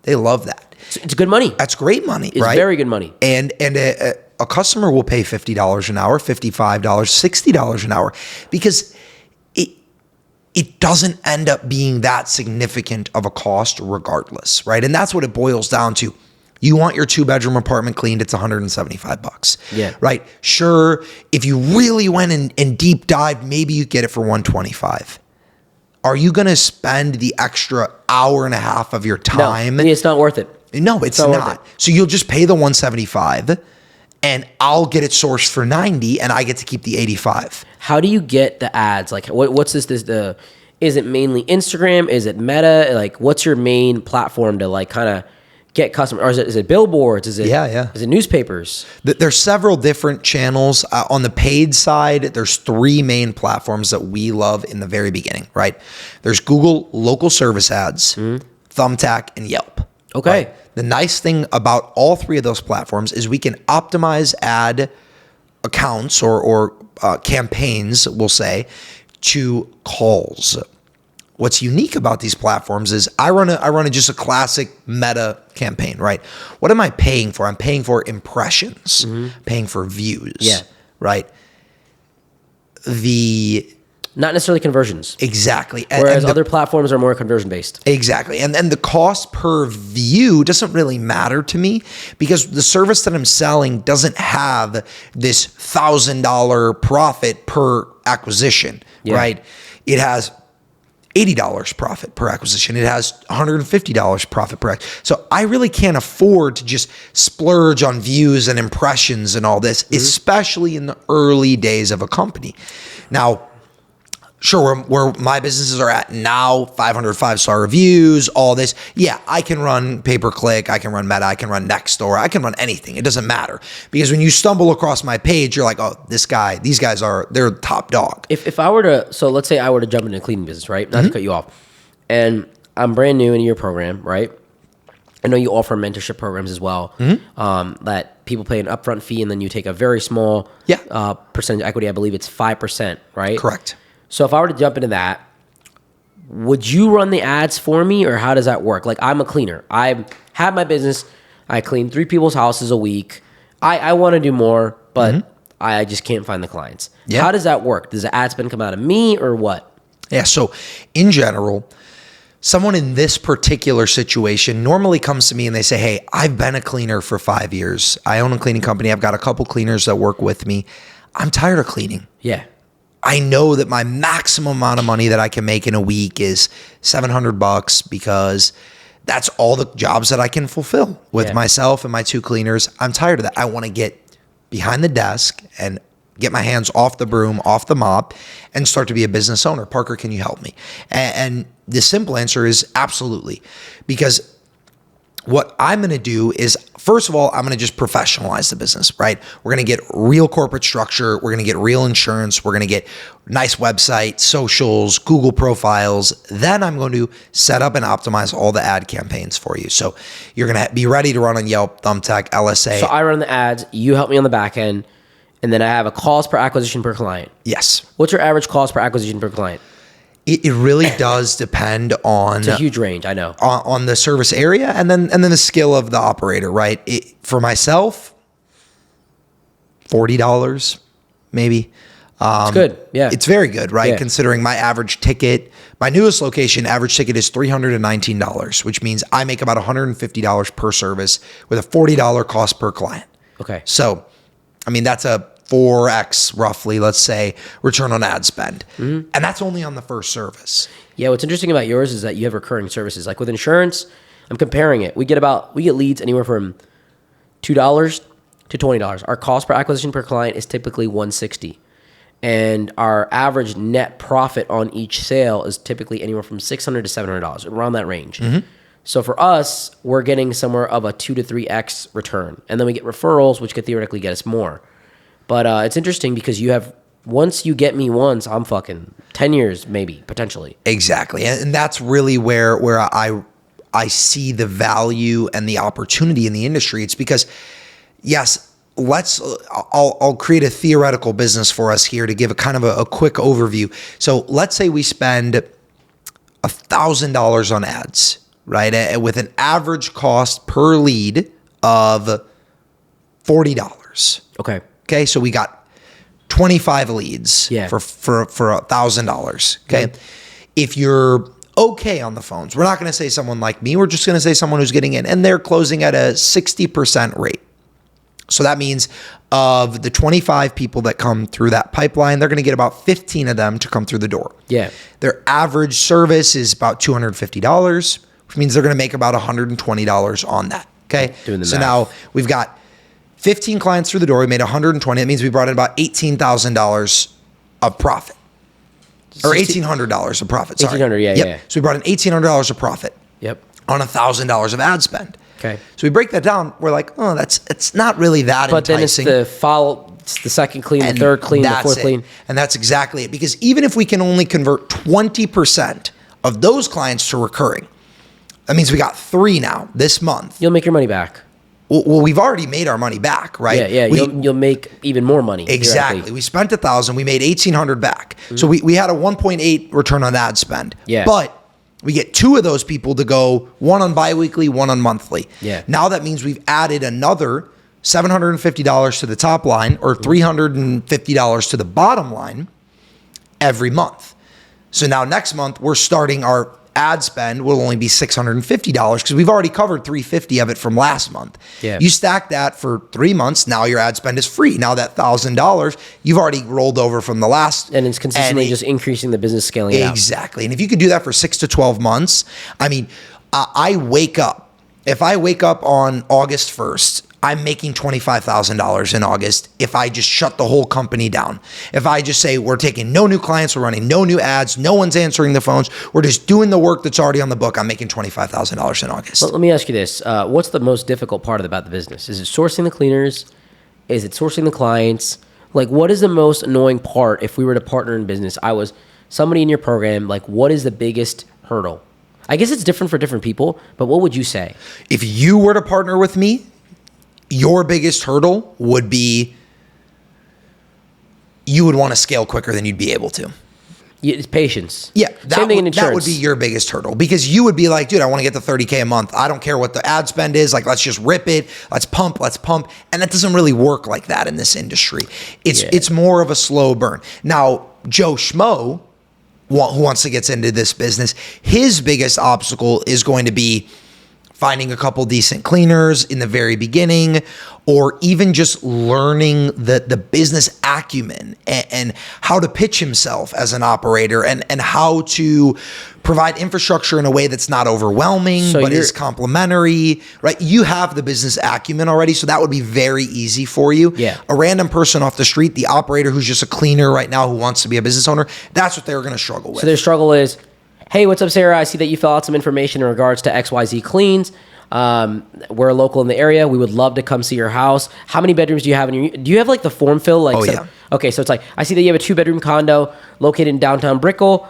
Speaker 1: They love that.
Speaker 2: It's good money.
Speaker 1: That's great money,
Speaker 2: it's
Speaker 1: right?
Speaker 2: It's very good money.
Speaker 1: And a customer will pay $50 an hour, $55, $60 an hour, because it doesn't end up being that significant of a cost regardless, right? And that's what it boils down to. You want your 2-bedroom apartment cleaned, it's $175.
Speaker 2: Yeah.
Speaker 1: Right? Sure, if you really went and deep dived, maybe you get it for $125. Are you going to spend the extra hour and a half of your time?
Speaker 2: No, it's not worth it.
Speaker 1: No, it's not. So you'll just pay the $175 and I'll get it sourced for $90 and I get to keep the $85.
Speaker 2: How do you get the ads? Like what's this is it mainly Instagram? Is it Meta? Like what's your main platform to like kind of get customers? Or is it billboards? Is it Is it newspapers?
Speaker 1: There's several different channels. On the paid side, there's 3 main platforms that we love in the very beginning, right? There's Google local service ads, Thumbtack, and Yelp.
Speaker 2: Okay.
Speaker 1: Right? The nice thing about all 3 of those platforms is we can optimize ad accounts or campaigns, we'll say, to calls. What's unique about these platforms is I run just a classic Meta campaign, right? What am I paying for? I'm paying for impressions, paying for views, right?
Speaker 2: Not necessarily conversions.
Speaker 1: Exactly.
Speaker 2: Whereas other platforms are more conversion based.
Speaker 1: Exactly. And then the cost per view doesn't really matter to me because the service that I'm selling doesn't have this $1,000 profit per acquisition, right? It has $80 profit per acquisition. It has $150 profit per acquisition. So I really can't afford to just splurge on views and impressions and all this, especially in the early days of a company. Now, sure, where my businesses are at now, 500 5-star reviews, all this. Yeah, I can run pay-per-click, I can run Meta, I can run Nextdoor, I can run anything. It doesn't matter. Because when you stumble across my page, you're like, oh, these guys they're top dog.
Speaker 2: If I were to, so let's say I were to jump into a cleaning business, right? Not to cut you off. And I'm brand new in your program, right? I know you offer mentorship programs as well, that people pay an upfront fee and then you take a very small percentage equity. I believe it's 5%, right?
Speaker 1: Correct.
Speaker 2: So if I were to jump into that, would you run the ads for me or how does that work? Like I'm a cleaner. I have my business. I clean 3 people's houses a week. I want to do more, but I just can't find the clients. Yeah. How does that work? Does the ad spend come out of me or what?
Speaker 1: Yeah. So in general, someone in this particular situation normally comes to me and they say, hey, I've been a cleaner for 5 years. I own a cleaning company. I've got a couple cleaners that work with me. I'm tired of cleaning.
Speaker 2: Yeah.
Speaker 1: I know that my maximum amount of money that I can make in a week is $700 because that's all the jobs that I can fulfill with myself and my 2 cleaners. I'm tired of that. I want to get behind the desk and get my hands off the broom, off the mop, and start to be a business owner. Parker, can you help me? And the simple answer is absolutely. Because what I'm going to do is, first of all, I'm going to just professionalize the business, right? We're going to get real corporate structure. We're going to get real insurance. We're going to get nice website, socials, Google profiles. Then I'm going to set up and optimize all the ad campaigns for you. So you're going to be ready to run on Yelp, Thumbtack, LSA.
Speaker 2: So I run the ads. You help me on the back end. And then I have a cost per acquisition per client.
Speaker 1: Yes.
Speaker 2: What's your average cost per acquisition per client?
Speaker 1: It really does depend on...
Speaker 2: It's a huge range, I know.
Speaker 1: On the service area and then the skill of the operator, right? For myself, $40 maybe.
Speaker 2: It's good, yeah.
Speaker 1: It's very good, right?
Speaker 2: Yeah.
Speaker 1: Considering my average ticket, my newest location, average ticket is $319, which means I make about $150 per service with a $40 cost per client.
Speaker 2: Okay.
Speaker 1: So, I mean, that's a 4x roughly, let's say, return on ad spend. And that's only on the first service.
Speaker 2: Yeah, what's interesting about yours is that you have recurring services. Like with insurance, I'm comparing it. We get leads anywhere from $2 to $20. Our cost per acquisition per client is typically $160. And our average net profit on each sale is typically anywhere from $600 to $700, around that range. So for us, we're getting somewhere of a 2 to 3x return. And then we get referrals, which could theoretically get us more. But it's interesting because once you get me once, I'm fucking 10 years maybe, potentially.
Speaker 1: Exactly. And that's really where I see the value and the opportunity in the industry. It's because, yes, I'll create a theoretical business for us here to give a kind of a quick overview. So let's say we spend $1,000 on ads, right? With an average cost per lead of $40. Okay. So we got 25 leads for $1,000. Okay. If you're okay on the phones, we're not going to say someone like me. We're just going to say someone who's getting in and they're closing at a 60% rate. So that means of the 25 people that come through that pipeline, they're going to get about 15 of them to come through the door.
Speaker 2: Yeah.
Speaker 1: Their average service is about $250, which means they're going to make about $120 on that. Okay.
Speaker 2: Doing the
Speaker 1: so
Speaker 2: math.
Speaker 1: Now we've got 15 clients through the door. We made 120. It means we brought in about $18,000 of profit. Or $1,800 of profit. Sorry.
Speaker 2: $1,800, yeah.
Speaker 1: So we brought in $1,800 of profit.
Speaker 2: Yep.
Speaker 1: On $1,000 of ad spend.
Speaker 2: Okay.
Speaker 1: So we break that down. We're like, oh, it's not really that
Speaker 2: but
Speaker 1: enticing.
Speaker 2: But then it's the second clean, the third clean, the fourth clean.
Speaker 1: And that's exactly it. Because even if we can only convert 20% of those clients to recurring, that means we got 3 now this month.
Speaker 2: You'll make your money back.
Speaker 1: Well, we've already made our money back, right?
Speaker 2: Yeah. You'll make even more money.
Speaker 1: Exactly. We spent $1,000. We made $1,800 back. Mm-hmm. So we had a 1.8 return on ad spend.
Speaker 2: Yeah.
Speaker 1: But we get 2 of those people to go, one on biweekly, one on monthly.
Speaker 2: Yeah.
Speaker 1: Now that means we've added another $750 to the top line or $350 to the bottom line every month. So now next month we're starting our ad spend will only be $650 because we've already covered $350 of it from last month.
Speaker 2: Yeah.
Speaker 1: You stack that for 3 months. Now your ad spend is free. Now that $1,000 you've already rolled over from the last.
Speaker 2: And it's consistently just increasing the business, scaling it out.
Speaker 1: Exactly. And if you could do that for 6 to 12 months, I mean, if I wake up on August 1st, I'm making $25,000 in August if I just shut the whole company down. If I just say we're taking no new clients, we're running no new ads, no one's answering the phones, we're just doing the work that's already on the book, I'm making $25,000 in August.
Speaker 2: Let me ask you this. What's the most difficult part about the business? Is it sourcing the cleaners? Is it sourcing the clients? Like, what is the most annoying part if we were to partner in business? I was somebody in your program, like, what is the biggest hurdle? I guess it's different for different people, but what would you say?
Speaker 1: If you were to partner with me, your biggest hurdle would be you would want to scale quicker than you'd be able to.
Speaker 2: It's patience.
Speaker 1: Yeah.
Speaker 2: Same thing in insurance.
Speaker 1: That would be your biggest hurdle because you would be like, dude, I want to get to $30K a month. I don't care what the ad spend is. Like, let's just rip it. Let's pump. And that doesn't really work like that in this industry. It's more of a slow burn. Now, Joe Schmo, who wants to get into this business, his biggest obstacle is going to be finding a couple decent cleaners in the very beginning, or even just learning the business acumen and how to pitch himself as an operator and how to provide infrastructure in a way that's not overwhelming, but is complementary, right? You have the business acumen already, so that would be very easy for you.
Speaker 2: Yeah.
Speaker 1: A random person off the street, the operator who's just a cleaner right now who wants to be a business owner, that's what they're going to struggle with.
Speaker 2: So their struggle is, hey, what's up, Sarah? I see that you fill out some information in regards to XYZ Cleans. We're local in the area. We would love to come see your house. How many bedrooms do you have do you have like the form fill? Like,
Speaker 1: yeah.
Speaker 2: Okay, so it's like, I see that you have a 2-bedroom condo located in downtown Brickell.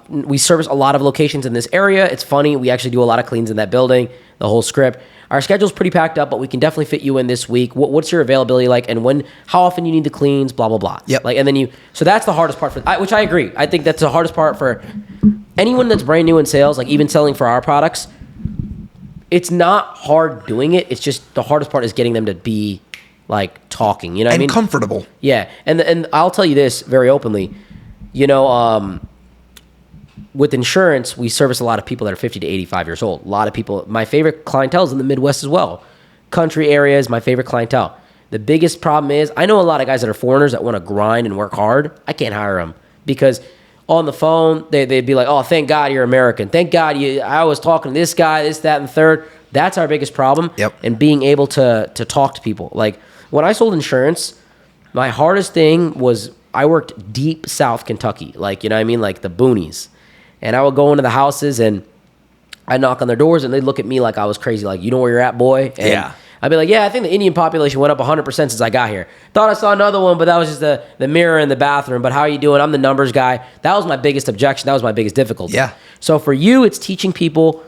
Speaker 2: We service a lot of locations in this area. It's funny. We actually do a lot of cleans in that building, the whole script. Our schedule's pretty packed up, but we can definitely fit you in this week. What's your availability like, and how often you need the cleans, blah, blah, blah.
Speaker 1: Yep.
Speaker 2: Like, and then so that's the hardest part which I agree. I think that's the hardest part for anyone that's brand new in sales, like even selling for our products. It's not hard doing it. It's just the hardest part is getting them to be like talking, you know what I mean?
Speaker 1: And comfortable.
Speaker 2: Yeah. And I'll tell you this very openly, with insurance, we service a lot of people that are 50 to 85 years old. A lot of people, my favorite clientele is in the Midwest as well. Country areas, my favorite clientele. The biggest problem is I know a lot of guys that are foreigners that want to grind and work hard. I can't hire them because on the phone, they'd be like, oh, thank God you're American. Thank God I was talking to this guy, this, that, and the third. That's our biggest problem.
Speaker 1: Yep.
Speaker 2: And being able to talk to people. Like when I sold insurance, my hardest thing was I worked deep South Kentucky, like, you know what I mean? Like the boonies. And I would go into the houses and I'd knock on their doors and they'd look at me like I was crazy. Like, you know where you're at, boy? And
Speaker 1: Yeah.
Speaker 2: I'd be like, yeah, I think the Indian population went up 100% since I got here. Thought I saw another one, but that was just the mirror in the bathroom. But how are you doing? I'm the numbers guy. That was my biggest objection. That was my biggest difficulty.
Speaker 1: Yeah.
Speaker 2: So for you, it's teaching people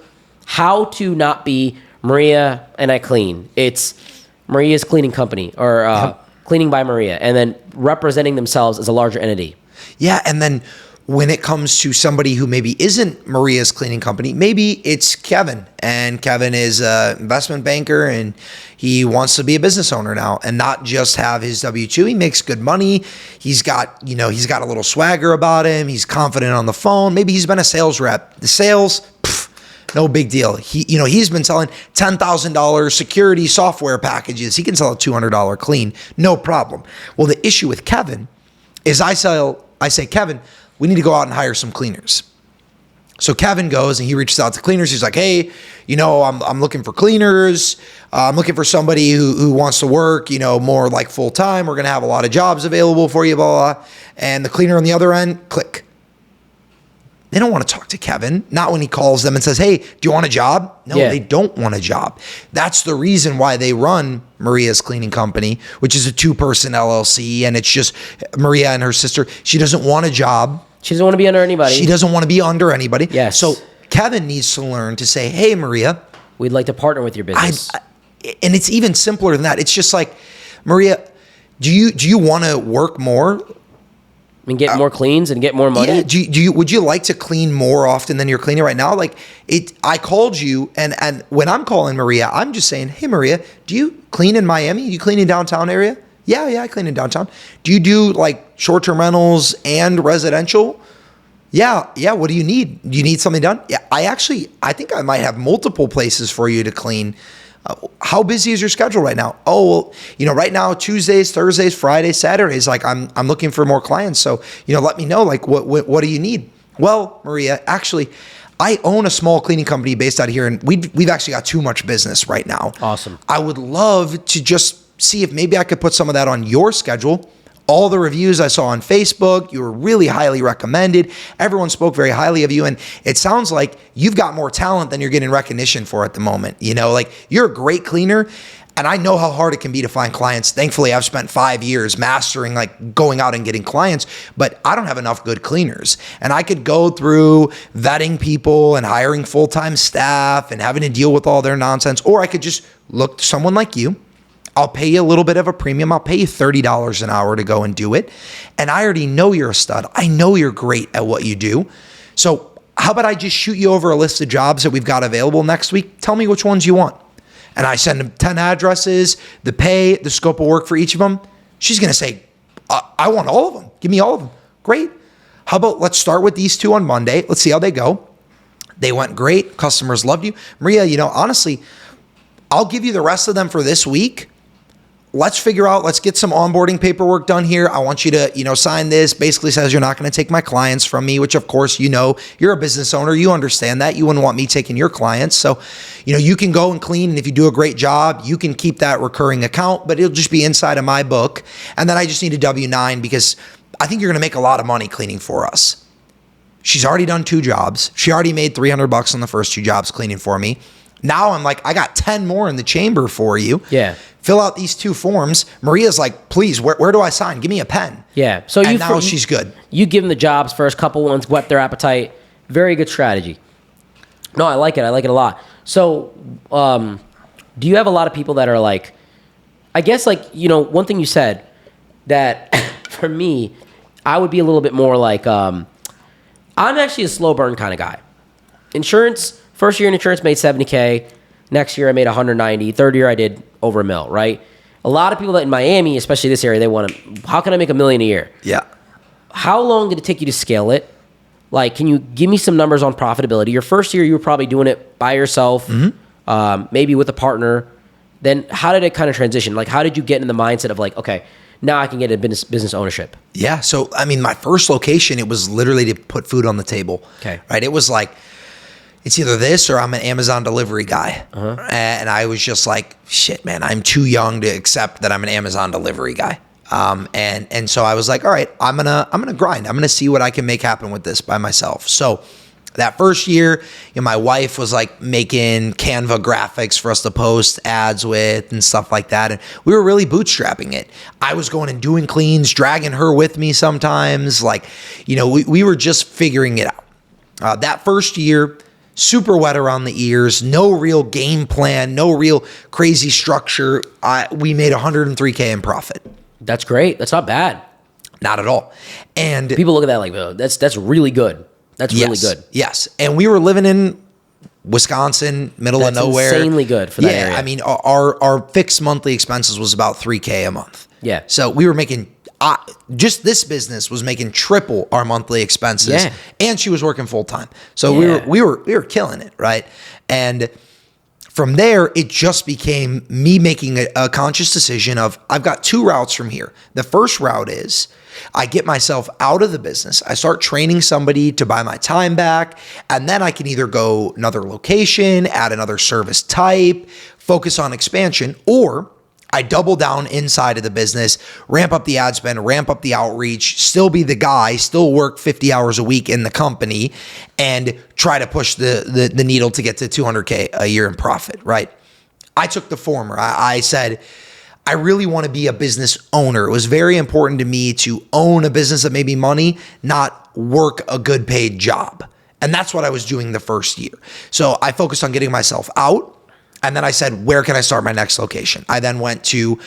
Speaker 2: how to not be Maria and I clean. It's Maria's cleaning company or cleaning by Maria, and then representing themselves as a larger entity.
Speaker 1: Yeah, and then when it comes to somebody who maybe isn't Maria's cleaning company, maybe it's Kevin, and Kevin is an investment banker and he wants to be a business owner now and not just have his W-2. He makes good money. He's got a little swagger about him. He's confident on the phone. Maybe he's been a sales rep. The sales, no big deal. He's been selling $10,000 security software packages. He can sell a $200 clean, no problem. Well, the issue with Kevin is I say, Kevin, we need to go out and hire some cleaners. So Kevin goes and he reaches out to cleaners. He's like, hey, I'm looking for cleaners. I'm looking for somebody who wants to work, more like full time. We're going to have a lot of jobs available for you, blah, blah. And the cleaner on the other end, click. They don't want to talk to Kevin. Not when he calls them and says, hey, do you want a job? No, They don't want a job. That's the reason why they run Maria's Cleaning Company, which is a 2-person LLC. And it's just Maria and her sister. She doesn't want a job.
Speaker 2: She doesn't want to be under anybody.
Speaker 1: She doesn't want to be under anybody.
Speaker 2: Yes.
Speaker 1: So Kevin needs to learn to say, hey, Maria,
Speaker 2: we'd like to partner with your business.
Speaker 1: And it's even simpler than that. It's just like, Maria, do you want to work more?
Speaker 2: And get more cleans and get more money?
Speaker 1: Yeah. Would you like to clean more often than you're cleaning right now? I called you, and when I'm calling Maria, I'm just saying, hey, Maria, do you clean in Miami? Do you clean in downtown area? Yeah, I clean in downtown. Do you do short-term rentals and residential? Yeah. What do you need? Do you need something done? Yeah, I think I might have multiple places for you to clean. How busy is your schedule right now? Oh, well, right now, Tuesdays, Thursdays, Fridays, Saturdays, I'm looking for more clients. So, let me know, what do you need? Well, Maria, actually, I own a small cleaning company based out of here, and we've actually got too much business right now.
Speaker 2: Awesome.
Speaker 1: I would love to just see if maybe I could put some of that on your schedule. All the reviews I saw on Facebook, you were really highly recommended. Everyone spoke very highly of you. And it sounds like you've got more talent than you're getting recognition for at the moment. You're a great cleaner. And I know how hard it can be to find clients. Thankfully, I've spent 5 years mastering going out and getting clients, but I don't have enough good cleaners. And I could go through vetting people and hiring full-time staff and having to deal with all their nonsense. Or I could just look to someone like you. I'll pay you a little bit of a premium. I'll pay you $30 an hour to go and do it. And I already know you're a stud. I know you're great at what you do. So how about I just shoot you over a list of jobs that we've got available next week? Tell me which ones you want. And I send them 10 addresses, the pay, the scope of work for each of them. She's going to say, I want all of them. Give me all of them. Great. How about let's start with these 2 on Monday. Let's see how they go. They went great. Customers loved you. Maria, honestly, I'll give you the rest of them for this week. Let's get some onboarding paperwork done here. I want you to, sign this. Basically says you're not going to take my clients from me, which of course, you're a business owner. You understand that. You wouldn't want me taking your clients. So, you can go and clean. And if you do a great job, you can keep that recurring account, but it'll just be inside of my book. And then I just need a W-9 because I think you're going to make a lot of money cleaning for us. She's already done 2 jobs. She already made $300 on the first 2 jobs cleaning for me. Now I'm I got 10 more in the chamber for you.
Speaker 2: Yeah.
Speaker 1: Fill out these 2 forms. Maria's like, please, where do I sign? Give me a pen.
Speaker 2: Yeah. So
Speaker 1: now she's good.
Speaker 2: You give them the jobs first, couple ones, whet their appetite. Very good strategy. No, I like it. I like it a lot. So, do you have a lot of people that are I guess one thing you said that for me, I would be a little bit more I'm actually a slow burn kind of guy. Insurance, first year in insurance made $70K. Next year I made $190. Third year I did over $1 million, right? A lot of people that in Miami, especially this area, they want to, how can I make $1 million a year?
Speaker 1: Yeah.
Speaker 2: How long did it take you to scale it? Can you give me some numbers on profitability? Your first year, you were probably doing it by yourself, maybe with a partner. Then how did it kind of transition? How did you get in the mindset of okay, now I can get a business ownership? Yeah.
Speaker 1: So, my first location, it was literally to put food on the table.
Speaker 2: Okay.
Speaker 1: Right. It was it's either this or I'm an Amazon delivery guy. And I was just shit, man, I'm too young to accept that I'm an Amazon delivery guy. And so I was all right, I'm going to grind. I'm going to see what I can make happen with this by myself. So That first year, my wife was like making Canva graphics for us to post ads with and stuff like that. And we were really bootstrapping it. I was going and doing cleans, dragging her with me sometimes. Like, we were just figuring it out. That first year, super wet around the ears, no real game plan, no real crazy structure. We made $103K in profit.
Speaker 2: That's great. That's not bad.
Speaker 1: Not at all. And
Speaker 2: people look at that like, oh, that's really good. That's really good.
Speaker 1: Yes. And we were living in Wisconsin, middle of nowhere.
Speaker 2: Insanely good for that area.
Speaker 1: I mean, our fixed monthly expenses was about $3K a month.
Speaker 2: Yeah.
Speaker 1: So we were making, just this business was making triple our monthly expenses.
Speaker 2: Yeah.
Speaker 1: And she was working full time. So we were killing it, right? And from there, it just became me making a conscious decision of, I've got two routes from here. The first route is I get myself out of the business. I start training somebody to buy my time back, and then I can either go another location, add another service type, focus on expansion, or I double down inside of the business, ramp up the ad spend, ramp up the outreach, still be the guy, still work 50 hours a week in the company, and try to push the needle to get to 200K a year in profit, right? I took the former. I said, I really want to be a business owner. It was very important to me to own a business that made me money, not work a good paid job. And that's what I was doing the first year. So I focused on getting myself out. And then I said, where can I start my next location? I then went to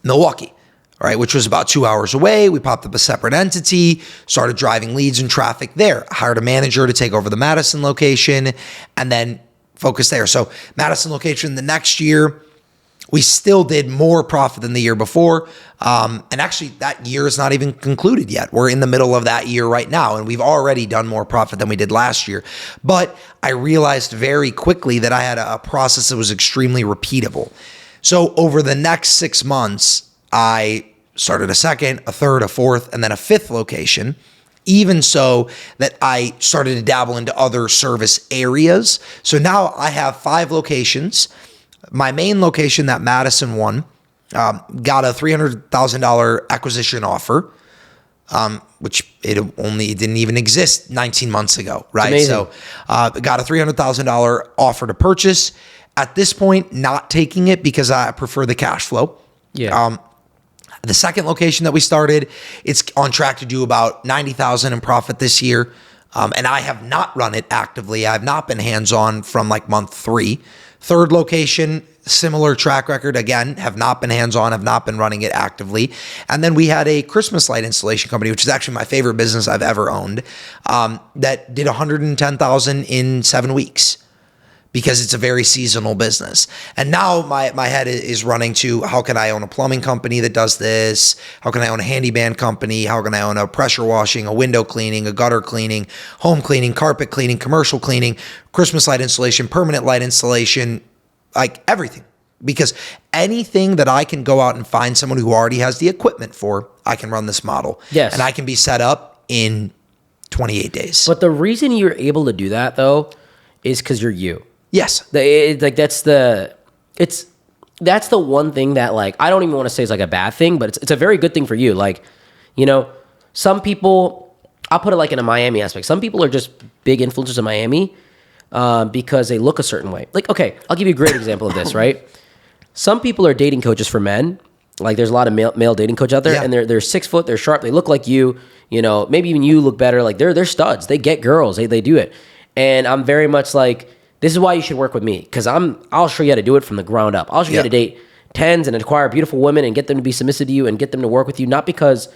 Speaker 1: Milwaukee, right, which was about 2 hours away. We popped up a separate entity, started driving leads and traffic there, hired a manager to take over the Madison location, and then focused there. So Madison location the next year, we still did more profit than the year before. And actually, that year is not even concluded yet. We're in the middle of that year right now, and we've already done more profit than we did last year. But I realized very quickly that I had a process that was extremely repeatable. So over the next 6 months, I started a second, a third, a fourth, and then a fifth location. Even so that I started to dabble into other service areas. So now I have 5 locations. My main location, that Madison one, got a $300,000 acquisition offer, which it didn't even exist 19 months ago, right? So got a $300,000 offer to purchase. At this point, not taking it because I prefer the cash flow.
Speaker 2: Yeah.
Speaker 1: The second location that we started, it's on track to do about $90,000 in profit this year. And I have not run it actively. I have not been hands-on from like month 3. Third location, similar track record. Again, have not been hands-on, have not been running it actively. And then we had a Christmas light installation company, which is actually my favorite business I've ever owned, that did $110,000 in 7 weeks because it's a very seasonal business. And now my head is running to, how can I own a plumbing company that does this? How can I own a handyman company? How can I own a pressure washing, a window cleaning, a gutter cleaning, home cleaning, carpet cleaning, commercial cleaning, Christmas light installation, permanent light installation, like everything. Because anything that I can go out and find someone who already has the equipment for, I can run this model.
Speaker 2: Yes.
Speaker 1: And I can be set up in 28 days.
Speaker 2: But the reason you're able to do that, though, is because you're you.
Speaker 1: Yes.
Speaker 2: That's the one thing that, like, I don't even want to say it's like a bad thing, but it's a very good thing for you. Like, some people, I'll put it like in a Miami aspect. Some people are just big influencers in Miami because they look a certain way. Like, okay, I'll give you a great example of this, right? Some people are dating coaches for men. Like, there's a lot of male dating coach out there, and they're 6 foot, they're sharp, they look like you. Maybe even you look better. Like, they're studs. They get girls. They do it. And I'm very much like, this is why you should work with me, because I'll show you how to do it from the ground up. I'll show you how to date 10s and acquire beautiful women and get them to be submissive to you and get them to work with you. Not because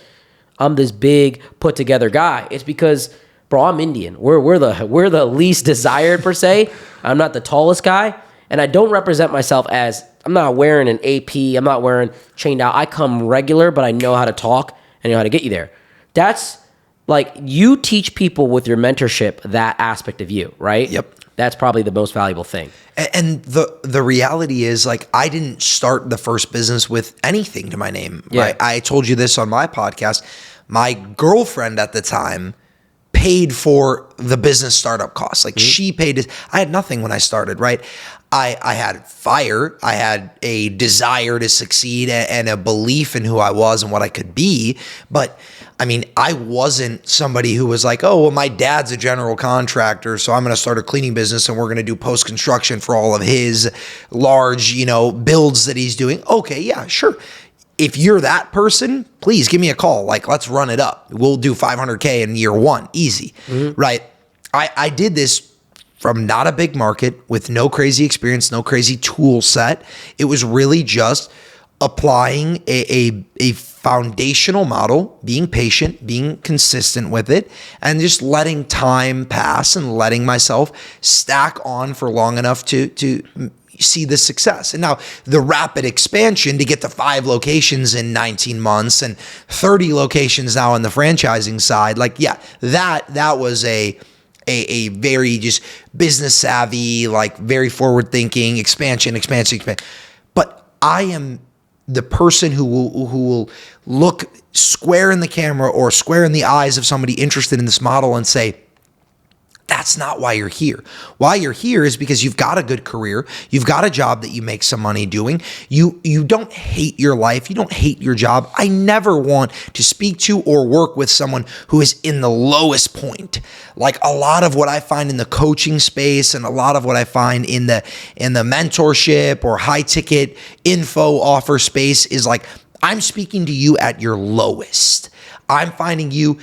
Speaker 2: I'm this big put together guy. It's because, bro, I'm Indian. We're the least desired per se. I'm not the tallest guy, and I don't represent myself as, I'm not wearing an AP. I'm not wearing chained out. I come regular, but I know how to talk and know how to get you there. That's like, you teach people with your mentorship that aspect of you, right?
Speaker 1: Yep.
Speaker 2: That's probably the most valuable thing.
Speaker 1: And the reality is, like, I didn't start the first business with anything to my name. Yeah. Right? I told you this on my podcast. My girlfriend at the time paid for the business startup costs. Like she paid it. I had nothing when I started, right? I had fire. I had a desire to succeed and a belief in who I was and what I could be. But I mean, I wasn't somebody who was like, oh, well, my dad's a general contractor, so I'm going to start a cleaning business and we're going to do post-construction for all of his large, builds that he's doing. Okay, yeah, sure. If you're that person, please give me a call. Like, let's run it up. We'll do 500K in year one. Easy, right? I did this from not a big market with no crazy experience, no crazy tool set. It was really just applying a foundational model, being patient, being consistent with it, and just letting time pass and letting myself stack on for long enough to see the success. And now the rapid expansion to get to 5 locations in 19 months and 30 locations now on the franchising side, like, yeah, that was a very just business savvy, like very forward thinking expansion. But I am the person who will look square in the camera or square in the eyes of somebody interested in this model and say, that's not why you're here. Why you're here is because you've got a good career. You've got a job that you make some money doing. You don't hate your life. You don't hate your job. I never want to speak to or work with someone who is in the lowest point. Like a lot of what I find in the coaching space and a lot of what I find in the mentorship or high ticket info offer space is like, I'm speaking to you at your lowest. I'm finding you.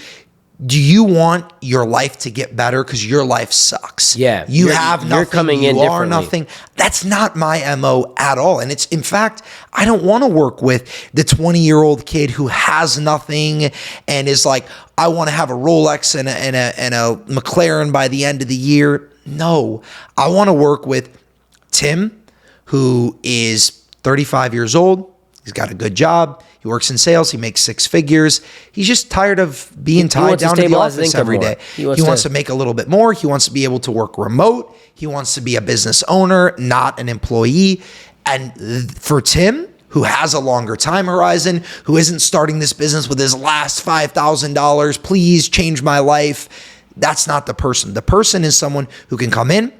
Speaker 1: Do you want your life to get better? Because your life sucks.
Speaker 2: Yeah.
Speaker 1: You have nothing.
Speaker 2: You're coming
Speaker 1: you
Speaker 2: in
Speaker 1: are
Speaker 2: differently.
Speaker 1: nothing. That's not my MO at all. And it's, in fact, I don't want to work with the 20-year-old kid who has nothing and is like, I want to have a Rolex and a McLaren by the end of the year. No, I want to work with Tim, who is 35 years old. He's got a good job. He works in sales. He makes 6 figures. He's just tired of being tied down to the office every day. He wants to make a little bit more. He wants to be able to work remote. He wants to be a business owner, not an employee. And for Tim, who has a longer time horizon, who isn't starting this business with his last $5,000, please change my life, that's not the person. The person is someone who can come in,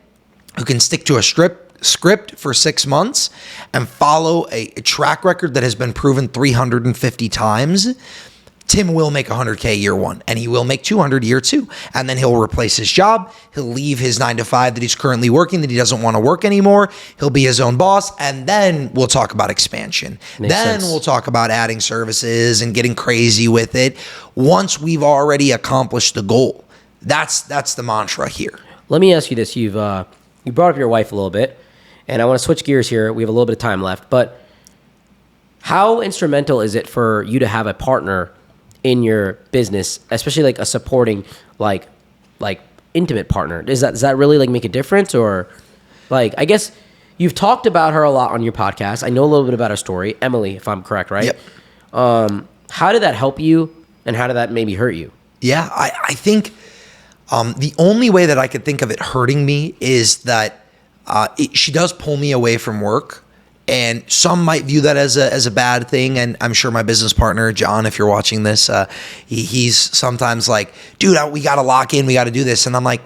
Speaker 1: who can stick to a script for 6 months and follow a track record that has been proven 350 times. Tim will make 100K year one and he will make 200 year two. And then he'll replace his job. He'll leave his 9 to 5 that he's currently working that he doesn't want to work anymore. He'll be his own boss. And then we'll talk about expansion.
Speaker 2: Makes sense.
Speaker 1: We'll talk about adding services and getting crazy with it once we've already accomplished the goal. That's the mantra here.
Speaker 2: Let me ask you this. You brought up your wife a little bit. And I want to switch gears here. We have a little bit of time left, but how instrumental is it for you to have a partner in your business, especially like a supporting, like intimate partner? Does that really like make a difference? Or like, I guess you've talked about her a lot on your podcast. I know a little bit about her story, Emily, if I'm correct, right?
Speaker 1: Yep.
Speaker 2: How did that help you, and how did that maybe hurt you?
Speaker 1: Yeah, I think the only way that I could think of it hurting me is that she does pull me away from work, and some might view that as a bad thing. And I'm sure my business partner, John, if you're watching this, he's sometimes like, dude, we got to lock in. We got to do this. And I'm like,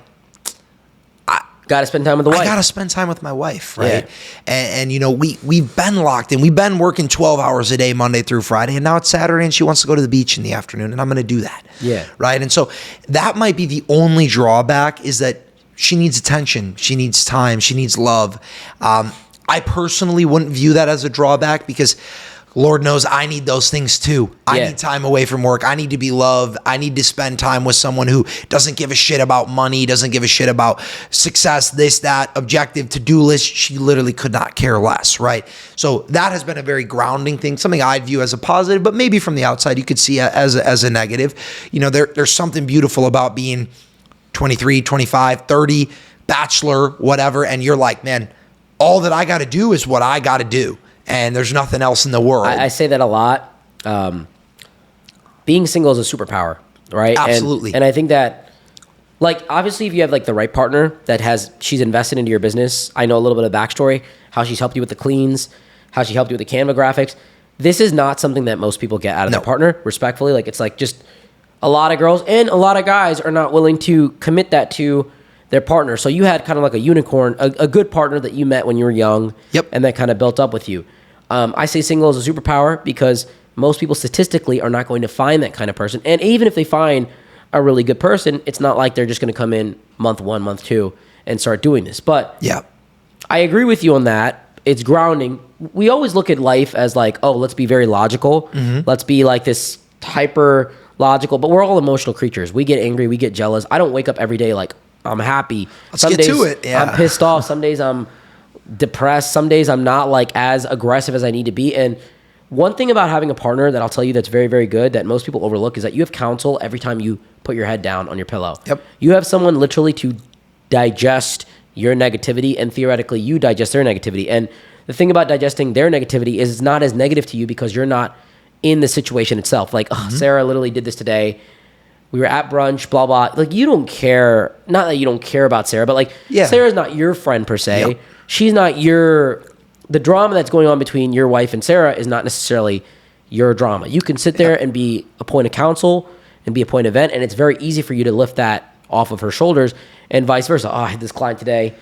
Speaker 2: Got to spend time with the wife.
Speaker 1: I got to spend time with my wife, right?
Speaker 2: Yeah.
Speaker 1: And we've been locked in. We've been working 12 hours a day, Monday through Friday. And now it's Saturday and she wants to go to the beach in the afternoon. And I'm going to do that.
Speaker 2: Yeah.
Speaker 1: Right. And so that might be the only drawback, is that she needs attention. She needs time. She needs love. I personally wouldn't view that as a drawback, because Lord knows I need those things too. I need time away from work. I need to be loved. I need to spend time with someone who doesn't give a shit about money, doesn't give a shit about success, this, that, objective, to-do list. She literally could not care less, right? So that has been a very grounding thing, something I view as a positive, but maybe from the outside you could see it as a negative. There's something beautiful about being 23, 25, 30, bachelor, whatever. And you're like, man, all that I got to do is what I got to do. And there's nothing else in the world.
Speaker 2: I say that a lot. Being single is a superpower, right?
Speaker 1: Absolutely.
Speaker 2: And I think that, like, obviously if you have like the right partner she's invested into your business. I know a little bit of backstory, how she's helped you with the cleans, how she helped you with the Canva graphics. This is not something that most people get out of their partner, respectfully. Like, it's like just a lot of girls and a lot of guys are not willing to commit that to their partner. So you had kind of like a unicorn, a good partner that you met when you were young.
Speaker 1: Yep.
Speaker 2: And that kind of built up with you. I say single is a superpower because most people statistically are not going to find that kind of person. And even if they find a really good person, it's not like they're just going to come in month 1, month 2 and start doing this. But
Speaker 1: yeah,
Speaker 2: I agree with you on that. It's grounding. We always look at life as like, oh, let's be very logical. Let's be like this hyper logical, but we're all emotional creatures. We get angry, we get jealous. I don't wake up every day like I'm happy.
Speaker 1: Let's get to it. Yeah.
Speaker 2: I'm pissed off. Some days I'm depressed. Some days I'm not like as aggressive as I need to be. And one thing about having a partner that I'll tell you that's very, very good that most people overlook is that you have counsel every time you put your head down on your pillow.
Speaker 1: Yep.
Speaker 2: You have someone literally to digest your negativity, and theoretically you digest their negativity. And the thing about digesting their negativity is it's not as negative to you because you're not in the situation itself. Like, oh, Sarah literally did this today. We were at brunch, blah, blah. Like, you don't care. Not that you don't care about Sarah, but like, Sarah's not your friend per se.
Speaker 1: Yep.
Speaker 2: She's not the drama that's going on between your wife and Sarah is not necessarily your drama. You can sit there and be a point of counsel and be a point of vent, and it's very easy for you to lift that off of her shoulders and vice versa. Oh, I had this client today.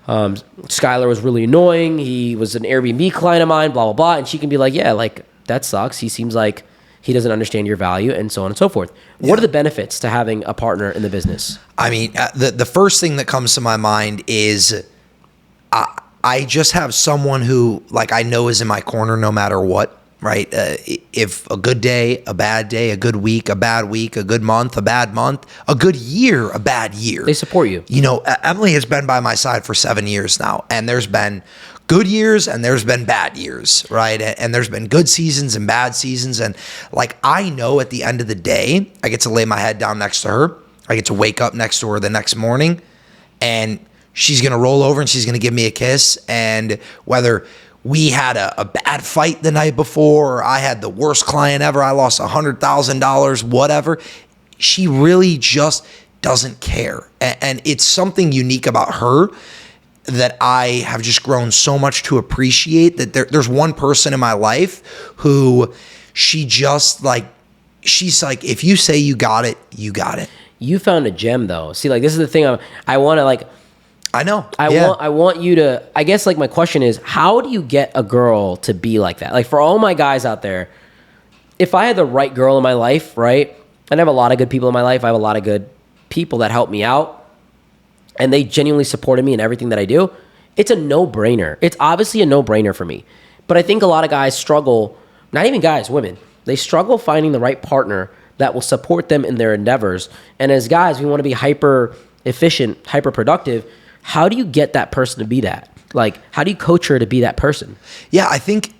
Speaker 2: Skylar was really annoying. He was an Airbnb client of mine, blah, blah, blah. And she can be like, yeah, like, that sucks. He seems like he doesn't understand your value, and so on and so forth. What are the benefits to having a partner in the business? I mean,
Speaker 1: the first thing that comes to my mind is I just have someone who, like, I know is in my corner no matter what, right? If a good day, a bad day, a good week, a bad week, a good month, a bad month, a good year, a bad year.
Speaker 2: They support you.
Speaker 1: You know, Emily has been by my side for 7 years now, and there's been good years and there's been bad years, right? And there's been good seasons and bad seasons. And like, I know at the end of the day, I get to lay my head down next to her. I get to wake up next to her the next morning, and she's going to roll over and she's going to give me a kiss. And whether we had a bad fight the night before, or I had the worst client ever, I lost $100,000, whatever, she really just doesn't care. And it's something unique about her that I have just grown so much to appreciate, that there's one person in my life who she's like, if you say you got it, you got it.
Speaker 2: You found a gem though. See, like, this is the thing I want to like,
Speaker 1: I know.
Speaker 2: I want you to, I guess, like, my question is, how do you get a girl to be like that? Like, for all my guys out there, if I had the right girl in my life, right? And I have a lot of good people in my life. I have a lot of good people that help me out, and they genuinely supported me in everything that I do. It's a no-brainer. It's obviously a no-brainer for me. But I think a lot of guys struggle, not even guys, women, they struggle finding the right partner that will support them in their endeavors. And as guys, we want to be hyper efficient, hyper productive. How do you get that person to be that? Like, how do you coach her to be that person?
Speaker 1: Yeah, I think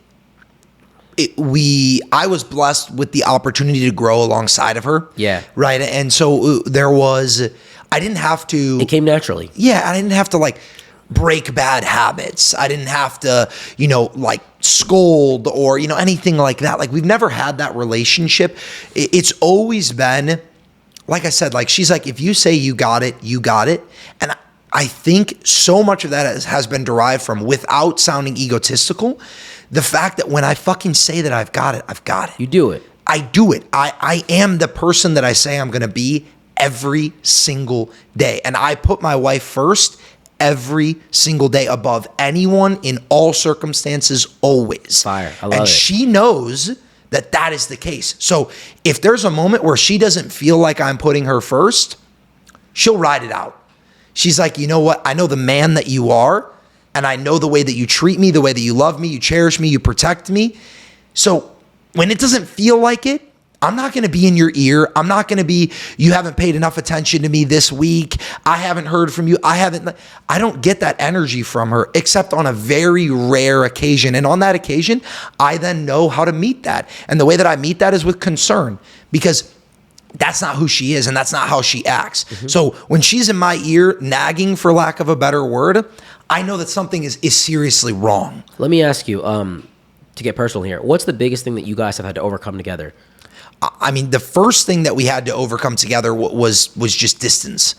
Speaker 1: I was blessed with the opportunity to grow alongside of her.
Speaker 2: Yeah.
Speaker 1: Right. And so I didn't have to.
Speaker 2: It came naturally.
Speaker 1: Yeah. I didn't have to like break bad habits. I didn't have to, like scold or, anything like that. Like, we've never had that relationship. It's always been, like I said, like, she's like, if you say you got it, you got it. And I think so much of that has been derived from, without sounding egotistical, the fact that when I fucking say that I've got it, I've got it.
Speaker 2: You do it.
Speaker 1: I do it. I am the person that I say I'm going to be every single day. And I put my wife first every single day above anyone in all circumstances, always.
Speaker 2: Fire. I love
Speaker 1: and
Speaker 2: it.
Speaker 1: She knows that is the case. So if there's a moment where she doesn't feel like I'm putting her first, she'll ride it out. She's like, you know what? I know the man that you are, and I know the way that you treat me, the way that you love me, you cherish me, you protect me. So when it doesn't feel like it, I'm not going to be in your ear. I'm not going to be, you haven't paid enough attention to me this week. I haven't heard from you. I don't get that energy from her, except on a very rare occasion. And on that occasion, I then know how to meet that. And the way that I meet that is with concern, because that's not who she is, and that's not how she acts. Mm-hmm. So when she's in my ear nagging, for lack of a better word, I know that something is seriously wrong.
Speaker 2: Let me ask you, to get personal here, what's the biggest thing that you guys have had to overcome together?
Speaker 1: I mean, the first thing that we had to overcome together was just distance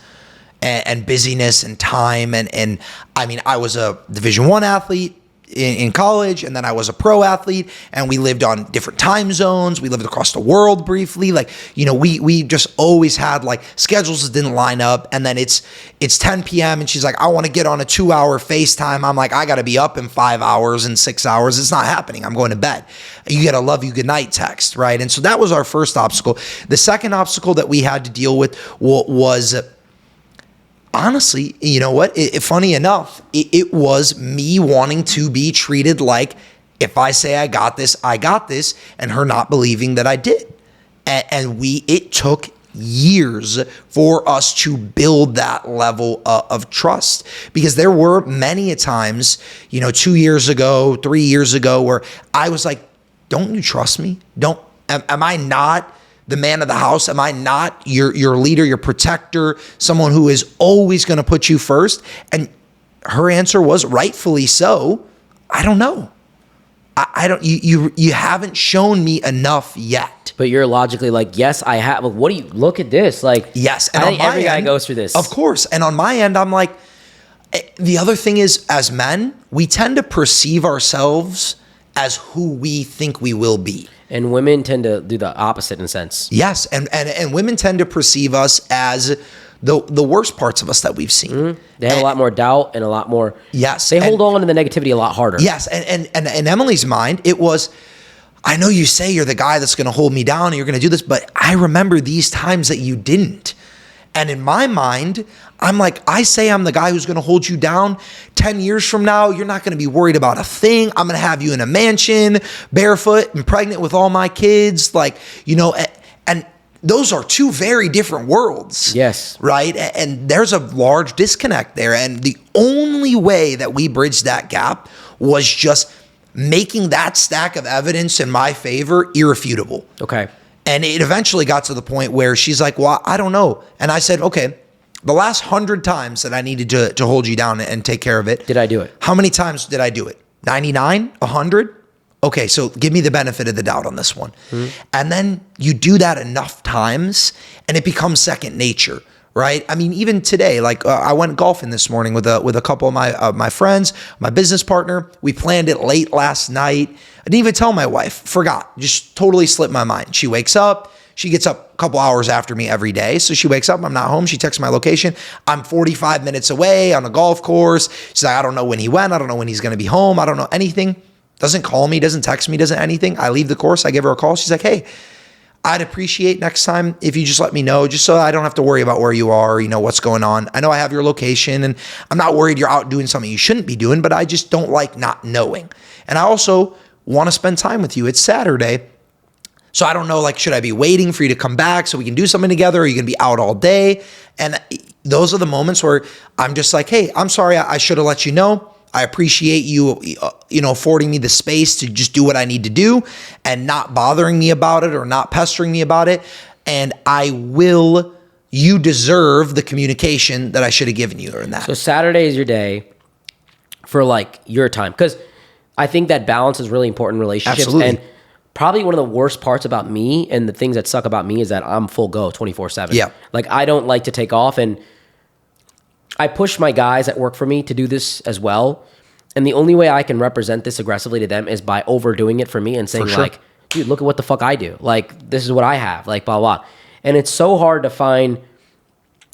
Speaker 1: and busyness and time. And I mean, I was a Division I athlete. in college, and then I was a pro athlete, and we lived on different time zones. We lived across the world briefly. Like, we just always had like schedules that didn't line up. And then it's 10 p.m. and she's like, I want to get on a 2-hour FaceTime. I'm like, I got to be up in 5 hours and 6 hours. It's not happening. I'm going to bed. You get a love you good night text, right? And so that was our first obstacle. The second obstacle that we had to deal with was, honestly, you know what? Funny enough, it was me wanting to be treated like, if I say I got this, and her not believing that I did. And it took years for us to build that level of trust, because there were many a times, 2 years ago, 3 years ago, where I was like, don't you trust me? Am I not the man of the house? Am I not your leader, your protector, someone who is always going to put you first? And her answer was, rightfully so, I don't know. I don't. You haven't shown me enough yet.
Speaker 2: But you're logically like, yes, I have. Like, what do you look at this? Like,
Speaker 1: yes,
Speaker 2: and I think every guy goes through this,
Speaker 1: of course. And on my end, I'm like, the other thing is, as men, we tend to perceive ourselves as who we think we will be.
Speaker 2: And women tend to do the opposite in a sense.
Speaker 1: Yes, and women tend to perceive us as the worst parts of us that we've seen.
Speaker 2: Mm-hmm. They have a lot more doubt and a lot more.
Speaker 1: Yes,
Speaker 2: they hold on to the negativity a lot harder.
Speaker 1: Yes, and in Emily's mind, it was, I know you say you're the guy that's going to hold me down and you're going to do this, but I remember these times that you didn't. And in my mind, I'm like, I say I'm the guy who's going to hold you down. 10 years from now, you're not going to be worried about a thing. I'm going to have you in a mansion, barefoot and pregnant with all my kids. Like, and those are two very different worlds.
Speaker 2: Yes.
Speaker 1: Right? And there's a large disconnect there. And the only way that we bridged that gap was just making that stack of evidence in my favor irrefutable.
Speaker 2: Okay.
Speaker 1: And it eventually got to the point where she's like, well, I don't know. And I said, okay, the last 100 times that I needed to hold you down and take care of it.
Speaker 2: Did I do it?
Speaker 1: How many times did I do it? 99? 100? Okay, so give me the benefit of the doubt on this one. Mm-hmm. And then you do that enough times and it becomes second nature, right? I mean, even today, like I went golfing this morning with a couple of my friends, my business partner. We planned it late last night. I didn't even tell my wife, forgot, just totally slipped my mind. She wakes up, she gets up a couple hours after me every day. So she wakes up, I'm not home. She texts my location. I'm 45 minutes away on a golf course. She's like, I don't know when he went. I don't know when he's going to be home. I don't know anything. Doesn't call me, doesn't text me, doesn't anything. I leave the course. I give her a call. She's like, hey, I'd appreciate next time if you just let me know, just so I don't have to worry about where you are, what's going on. I know I have your location and I'm not worried you're out doing something you shouldn't be doing, but I just don't like not knowing. And I also want to spend time with you. It's Saturday. So I don't know, like, should I be waiting for you to come back so we can do something together? Or are you going to be out all day? And those are the moments where I'm just like, hey, I'm sorry. I should have let you know. I appreciate you, affording me the space to just do what I need to do and not bothering me about it or not pestering me about it. And you deserve the communication that I should have given you in that.
Speaker 2: So Saturday is your day for like your time. Because I think that balance is really important in relationships.
Speaker 1: Absolutely.
Speaker 2: And probably one of the worst parts about me and the things that suck about me is that I'm full go 24/7.
Speaker 1: Yeah.
Speaker 2: Like I don't like to take off, and I push my guys that work for me to do this as well. And the only way I can represent this aggressively to them is by overdoing it for me and saying like, dude, look at what the fuck I do. Like, this is what I have, like blah, blah. And it's so hard to find,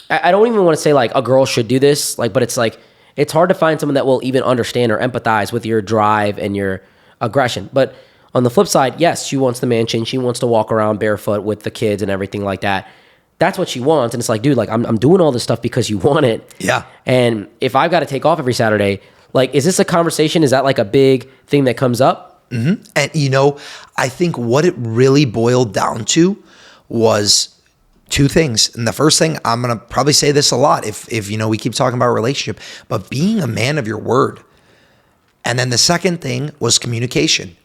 Speaker 2: I don't even want to say like a girl should do this, like, but it's like, it's hard to find someone that will even understand or empathize with your drive and your aggression. But on the flip side, yes, she wants the mansion. She wants to walk around barefoot with the kids and everything like that. That's what she wants. And it's like, dude, like I'm doing all this stuff because you want it.
Speaker 1: Yeah.
Speaker 2: And if I've got to take off every Saturday, like, is this a conversation? Is that like a big thing that comes up?
Speaker 1: Mm-hmm. And, I think what it really boiled down to was two things. And the first thing, I'm going to probably say this a lot if we keep talking about relationship, but being a man of your word. And then the second thing was communication,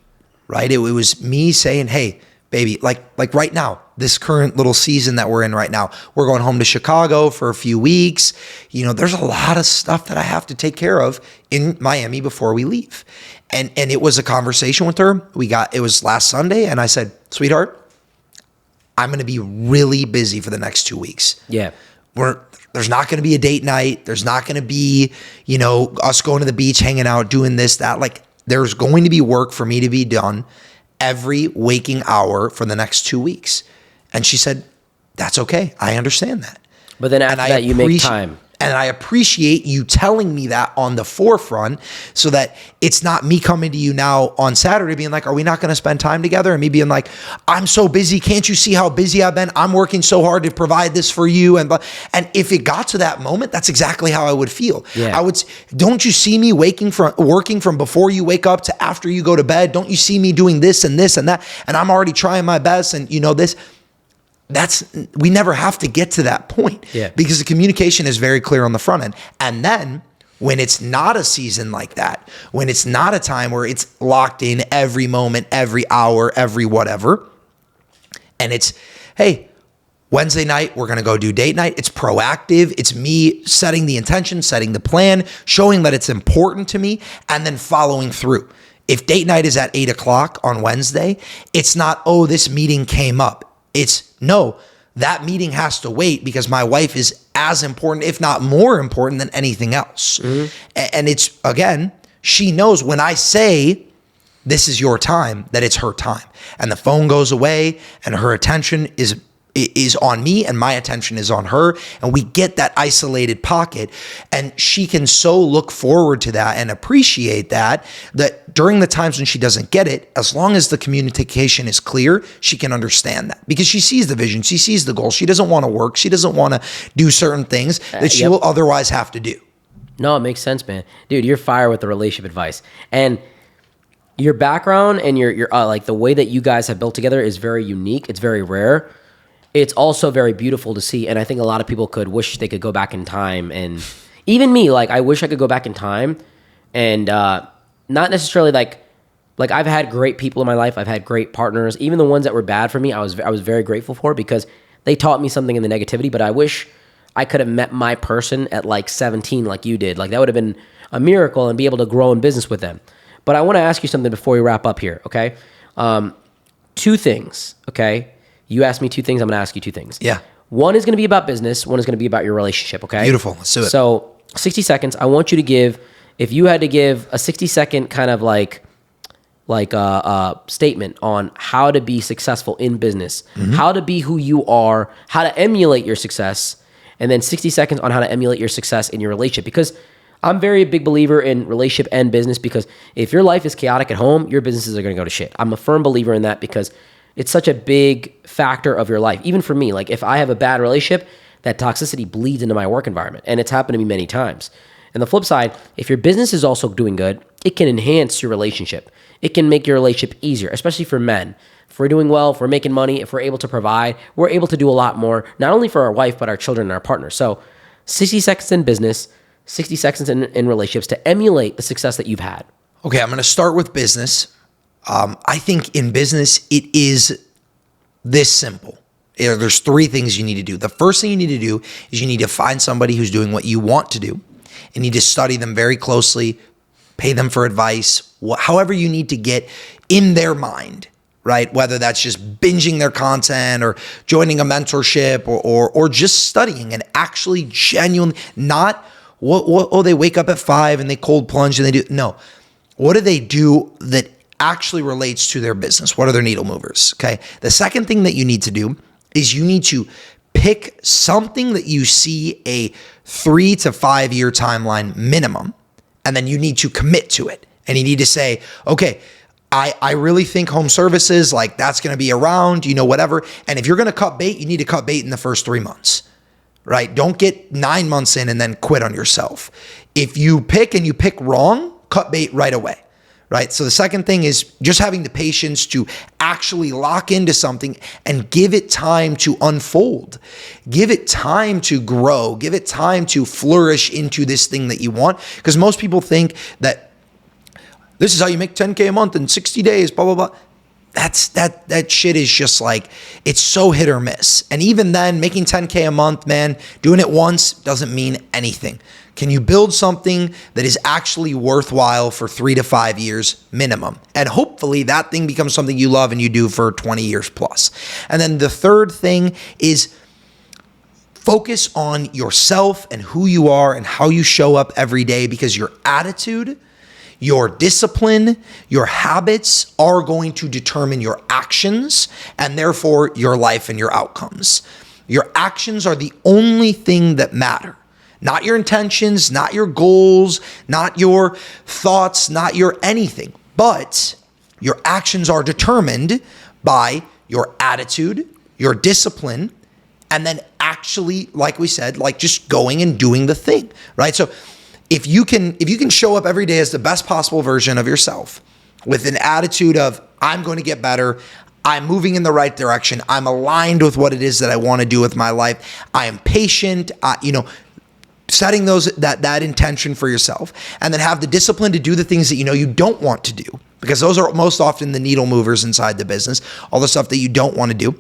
Speaker 1: right? It was me saying, hey, baby, like right now, this current little season that we're in right now, we're going home to Chicago for a few weeks. There's a lot of stuff that I have to take care of in Miami before we leave. And it was a conversation with her. It was last Sunday, and I said, sweetheart, I'm going to be really busy for the next 2 weeks.
Speaker 2: Yeah.
Speaker 1: There's not going to be a date night. There's not going to be, us going to the beach, hanging out, doing this, that. Like, there's going to be work for me to be done every waking hour for the next 2 weeks. And she said, that's okay. I understand that.
Speaker 2: But then after that, you make time.
Speaker 1: And I appreciate you telling me that on the forefront so that it's not me coming to you now on Saturday being like, are we not going to spend time together? And me being like, I'm so busy. Can't you see how busy I've been? I'm working so hard to provide this for you. And if it got to that moment, that's exactly how I would feel.
Speaker 2: Yeah.
Speaker 1: Don't you see me working from before you wake up to after you go to bed? Don't you see me doing this and this and that? And I'm already trying my best. And this. We never have to get to that point because the communication is very clear on the front end. And then when it's not a season like that, when it's not a time where it's locked in every moment, every hour, every whatever, and it's, hey, Wednesday night, we're going to go do date night. It's proactive. It's me setting the intention, setting the plan, showing that it's important to me, and then following through. If date night is at 8:00 on Wednesday, it's not, oh, this meeting came up. It's no, that meeting has to wait because my wife is as important, if not more important than anything else. Mm-hmm. And it's, again, she knows when I say this is your time, that it's her time. And the phone goes away and her attention is on me and my attention is on her. And we get that isolated pocket. And she can so look forward to that and appreciate that during the times when she doesn't get it, as long as the communication is clear, she can understand that because she sees the vision. She sees the goal. She doesn't want to work. She doesn't want to do certain things that she will otherwise have to do.
Speaker 2: No, it makes sense, man. Dude, you're fire with the relationship advice. And your background and your like the way that you guys have built together is very unique. It's very rare. It's also very beautiful to see, and I think a lot of people could wish they could go back in time, and even me, like I wish I could go back in time, and not necessarily like I've had great people in my life, I've had great partners, even the ones that were bad for me, I was very grateful for because they taught me something in the negativity. But I wish I could have met my person at like 17, like you did. Like that would have been a miracle, and be able to grow in business with them. But I want to ask you something before we wrap up here, okay? 2 things, okay? You asked me 2 things. I'm going to ask you 2 things.
Speaker 1: Yeah.
Speaker 2: One is going to be about business. One is going to be about your relationship. Okay.
Speaker 1: Beautiful. Let's do it.
Speaker 2: So 60 seconds. I want you to give, if you had to give a 60-second kind of like a statement on how to be successful in business, how to be who you are, how to emulate your success, and then 60 seconds on how to emulate your success in your relationship. Because I'm very big believer in relationship and business, because if your life is chaotic at home, your businesses are going to go to shit. I'm a firm believer in that because it's such a big factor of your life. Even for me, like if I have a bad relationship, that toxicity bleeds into my work environment. And it's happened to me many times. And the flip side, if your business is also doing good, it can enhance your relationship. It can make your relationship easier, especially for men. If we're doing well, if we're making money, if we're able to provide, we're able to do a lot more, not only for our wife, but our children and our partner. So 60 seconds in business, 60 seconds in relationships to emulate the success that you've had.
Speaker 1: Okay, I'm going to start with business. I think in business, it is this simple. There's 3 things you need to do. The first thing you need to do is you need to find somebody who's doing what you want to do. You need to study them very closely, pay them for advice, however you need to get in their mind, right? Whether that's just binging their content or joining a mentorship or just studying and actually genuinely, not they wake up at 5 and they cold plunge and they do. No. What do they do that actually relates to their business? What are their needle movers? Okay. The second thing that you need to do is you need to pick something that you see a 3 to 5 year timeline minimum, and then you need to commit to it. And you need to say, okay, I really think home services, like that's going to be around, whatever. And if you're going to cut bait, you need to cut bait in the first 3 months, right? Don't get 9 months in and then quit on yourself. If you pick and you pick wrong, cut bait right away. Right. So the second thing is just having the patience to actually lock into something and give it time to unfold. Give it time to grow. Give it time to flourish into this thing that you want. Because most people think that this is how you make 10K a month in 60 days, blah, blah, blah. That shit is just like, it's so hit or miss. And even then, making 10K a month, man, doing it once doesn't mean anything. Can you build something that is actually worthwhile for 3 to 5 years minimum? And hopefully that thing becomes something you love and you do for 20 years plus. And then the third thing is focus on yourself and who you are and how you show up every day, because your attitude your discipline, your habits are going to determine your actions and therefore your life and your outcomes. Your actions are the only thing that matter. Not your intentions, not your goals, not your thoughts, not your anything. But your actions are determined by your attitude, your discipline, and then actually, like we said, like just going and doing the thing, right? So if you can show up every day as the best possible version of yourself with an attitude of, I'm going to get better, I'm moving in the right direction, I'm aligned with what it is that I want to do with my life, I am patient, setting that intention for yourself, and then have the discipline to do the things that you don't want to do, because those are most often the needle movers inside the business, all the stuff that you don't want to do.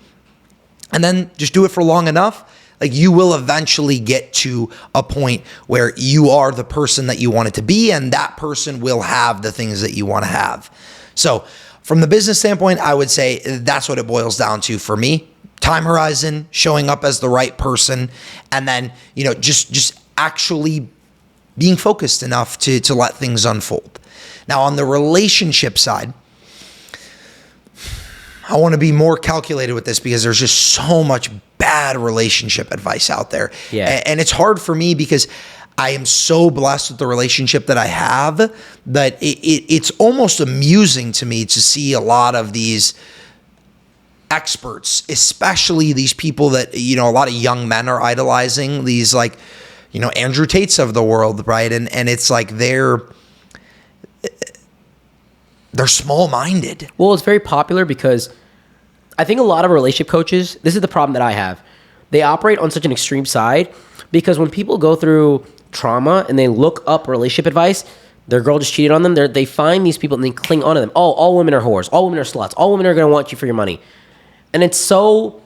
Speaker 1: And then just do it for long enough, like you will eventually get to a point where you are the person that you want it to be, and that person will have the things that you want to have. So from the business standpoint, I would say that's what it boils down to for me. Time horizon, showing up as the right person, and then, just actually being focused enough to let things unfold. Now, on the relationship side, I want to be more calculated with this because there's just so much bad relationship advice out there.
Speaker 2: Yeah.
Speaker 1: And it's hard for me because I am so blessed with the relationship that I have that it's almost amusing to me to see a lot of these experts, especially these people that, a lot of young men are idolizing, these like, Andrew Tates of the world, right? And it's like they're small-minded.
Speaker 2: Well, it's very popular because I think a lot of relationship coaches, this is the problem that I have. They operate on such an extreme side because when people go through trauma and they look up relationship advice, their girl just cheated on them, they find these people and they cling onto them. Oh, all women are whores. All women are sluts. All women are going to want you for your money. And it's so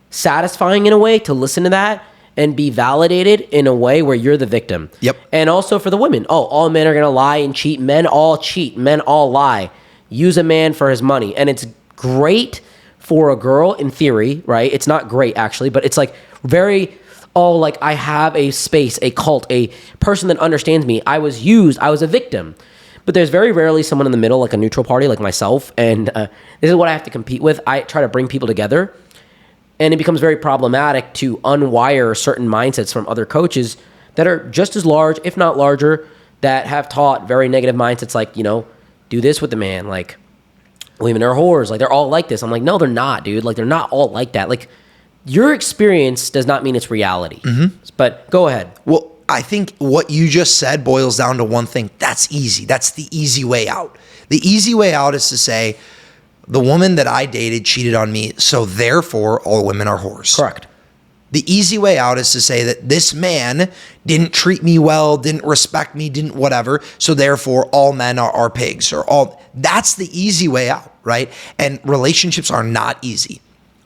Speaker 2: satisfying in a way to listen to that and be validated in a way where you're the victim.
Speaker 1: Yep.
Speaker 2: And also for the women. Oh, all men are going to lie and cheat. Men all cheat. Men all lie. Use a man for his money. And it's great for a girl in theory, right? It's not great actually, but it's like very, like I have a space, a cult, a person that understands me. I was used. I was a victim. But there's very rarely someone in the middle, like a neutral party like myself. And this is what I have to compete with. I try to bring people together. And it becomes very problematic to unwire certain mindsets from other coaches that are just as large, if not larger, that have taught very negative mindsets like, do this with the man. Like, women are whores. Like, they're all like this. I'm like, no, they're not, dude. Like, they're not all like that. Like, your experience does not mean it's reality. Mm-hmm. But go ahead.
Speaker 1: Well, I think what you just said boils down to one thing. That's easy. That's the easy way out. The easy way out is to say, the woman that I dated cheated on me, so therefore all women are whores.
Speaker 2: Correct.
Speaker 1: The easy way out is to say that this man didn't treat me well, didn't respect me, didn't whatever, so therefore all men are pigs or all. That's the easy way out, right? And relationships are not easy,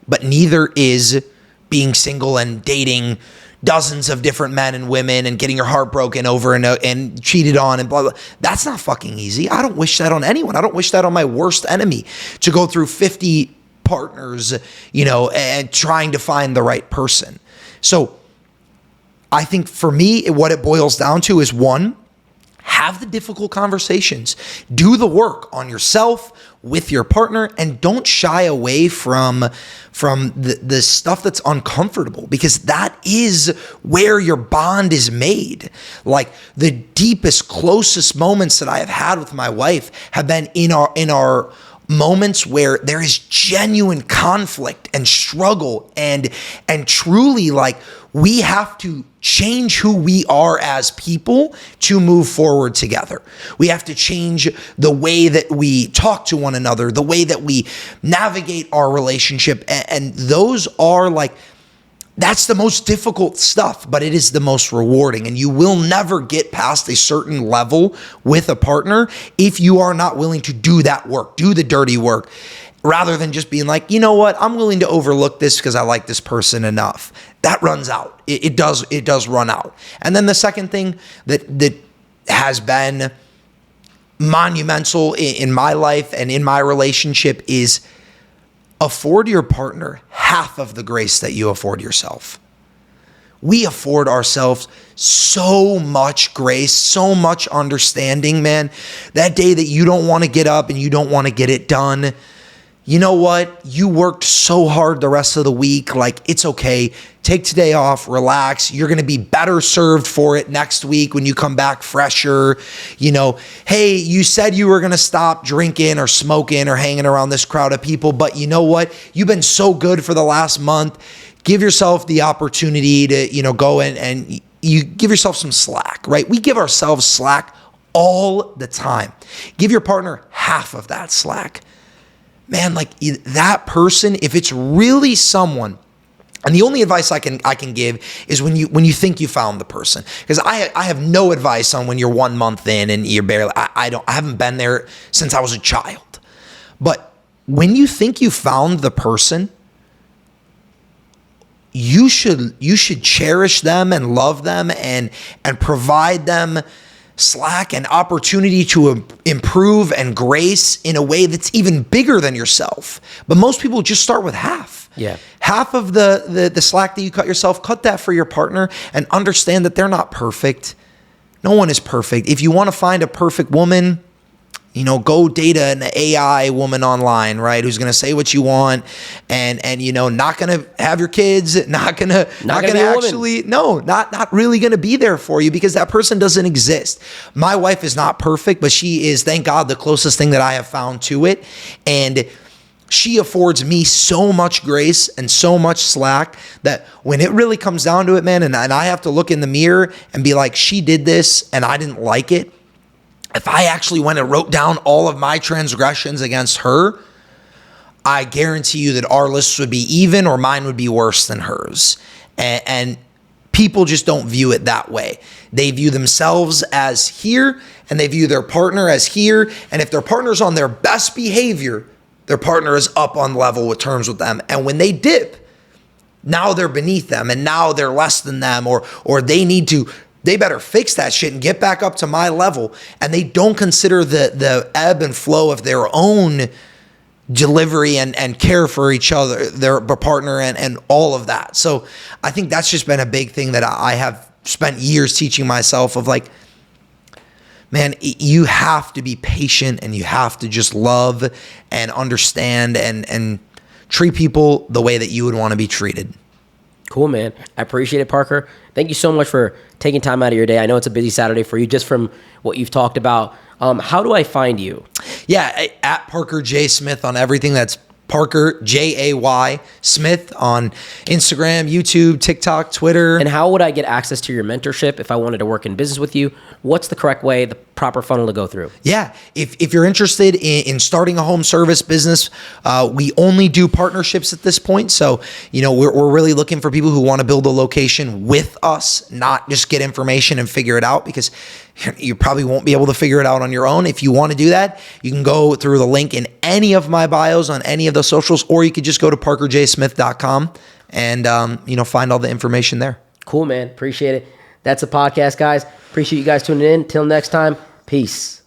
Speaker 1: but neither is being single and dating dozens of different men and women and getting your heart broken over and cheated on and blah, blah. That's not fucking easy. I don't wish that on anyone. I don't wish that on my worst enemy, to go through 50 partners, and trying to find the right person. So I think for me, what it boils down to is, one, have the difficult conversations. Do the work on yourself, with your partner, and don't shy away from the stuff that's uncomfortable, because that is where your bond is made. Like, the deepest, closest moments that I have had with my wife have been in our moments where there is genuine conflict and struggle and truly, like, we have to change who we are as people to move forward together. We have to change the way that we talk to one another, the way that we navigate our relationship. And those are like, that's the most difficult stuff, but it is the most rewarding. And you will never get past a certain level with a partner if you are not willing to do that work, do the dirty work, rather than just being like, you know what, I'm willing to overlook this because I like this person enough. That runs out. It does run out. And then the second thing that has been monumental in my life and in my relationship is afford your partner half of the grace that you afford yourself. we afford ourselves so much grace, so much understanding, man. That day that you don't want to get up and you don't want to get it done, you know what? You worked so hard the rest of the week. Like, it's okay. Take today off, relax. You're going to be better served for it next week when you come back fresher. You know, hey, you said you were going to stop drinking or smoking or hanging around this crowd of people, but you know what? You've been so good for the last month. Give yourself the opportunity to, you know, go and you give yourself some slack, right? We give ourselves slack all the time. Give your partner half of that slack. Man, like that person, if it's really someone, and the only advice I can give is when you think you found the person, because I have no advice on when you're 1 month in and you're barely, I haven't been there since I was a child. But when you think you found the person, you should cherish them and love them and provide them slack and opportunity to improve and grace in a way that's even bigger than yourself. But most people just start with half.
Speaker 2: Yeah.
Speaker 1: Half of the slack that you cut yourself, cut that for your partner and understand that they're not perfect. No one is perfect. If you want to find a perfect woman, you know, go date an AI woman online, right? Who's going to say what you want and you know, not going to have your kids, not going to actually, no, not really going to be there for you because that person doesn't exist. My wife is not perfect, but she is, thank God, the closest thing that I have found to it. And she affords me so much grace and so much slack that when it really comes down to it, man, and I have to look in the mirror and be like, she did this and I didn't like it. If I actually went and wrote down all of my transgressions against her, I guarantee you that our lists would be even or mine would be worse than hers. And people just don't view it that way. They view themselves as here and they view their partner as here. And if their partner's on their best behavior, their partner is up on level with terms with them. And when they dip, now they're beneath them and now they're less than them or they better fix that shit and get back up to my level. And they don't consider the ebb and flow of their own delivery and care for each other, their partner and all of that. So I think that's just been a big thing that I have spent years teaching myself of like, man, you have to be patient and you have to just love and understand and treat people the way that you would want to be treated.
Speaker 2: Cool, man. I appreciate it, Parker. Thank you so much for taking time out of your day. I know it's a busy Saturday for you just from what you've talked about. How do I find you?
Speaker 1: Yeah, at Parker J. Smith on everything. That's Parker Jay Smith on Instagram, YouTube, TikTok, Twitter.
Speaker 2: And how would I get access to your mentorship if I wanted to work in business with you? What's the correct way, the proper funnel to go through?
Speaker 1: Yeah, if you're interested in starting a home service business, we only do partnerships at this point. So, you know, we're really looking for people who want to build a location with us, not just get information and figure it out, because you probably won't be able to figure it out on your own. If you want to do that, you can go through the link in any of my bios on any of the socials, or you could just go to parkerjsmith.com and, find all the information there.
Speaker 2: Cool, man. Appreciate it. That's a podcast, guys. Appreciate you guys tuning in. Till next time, peace.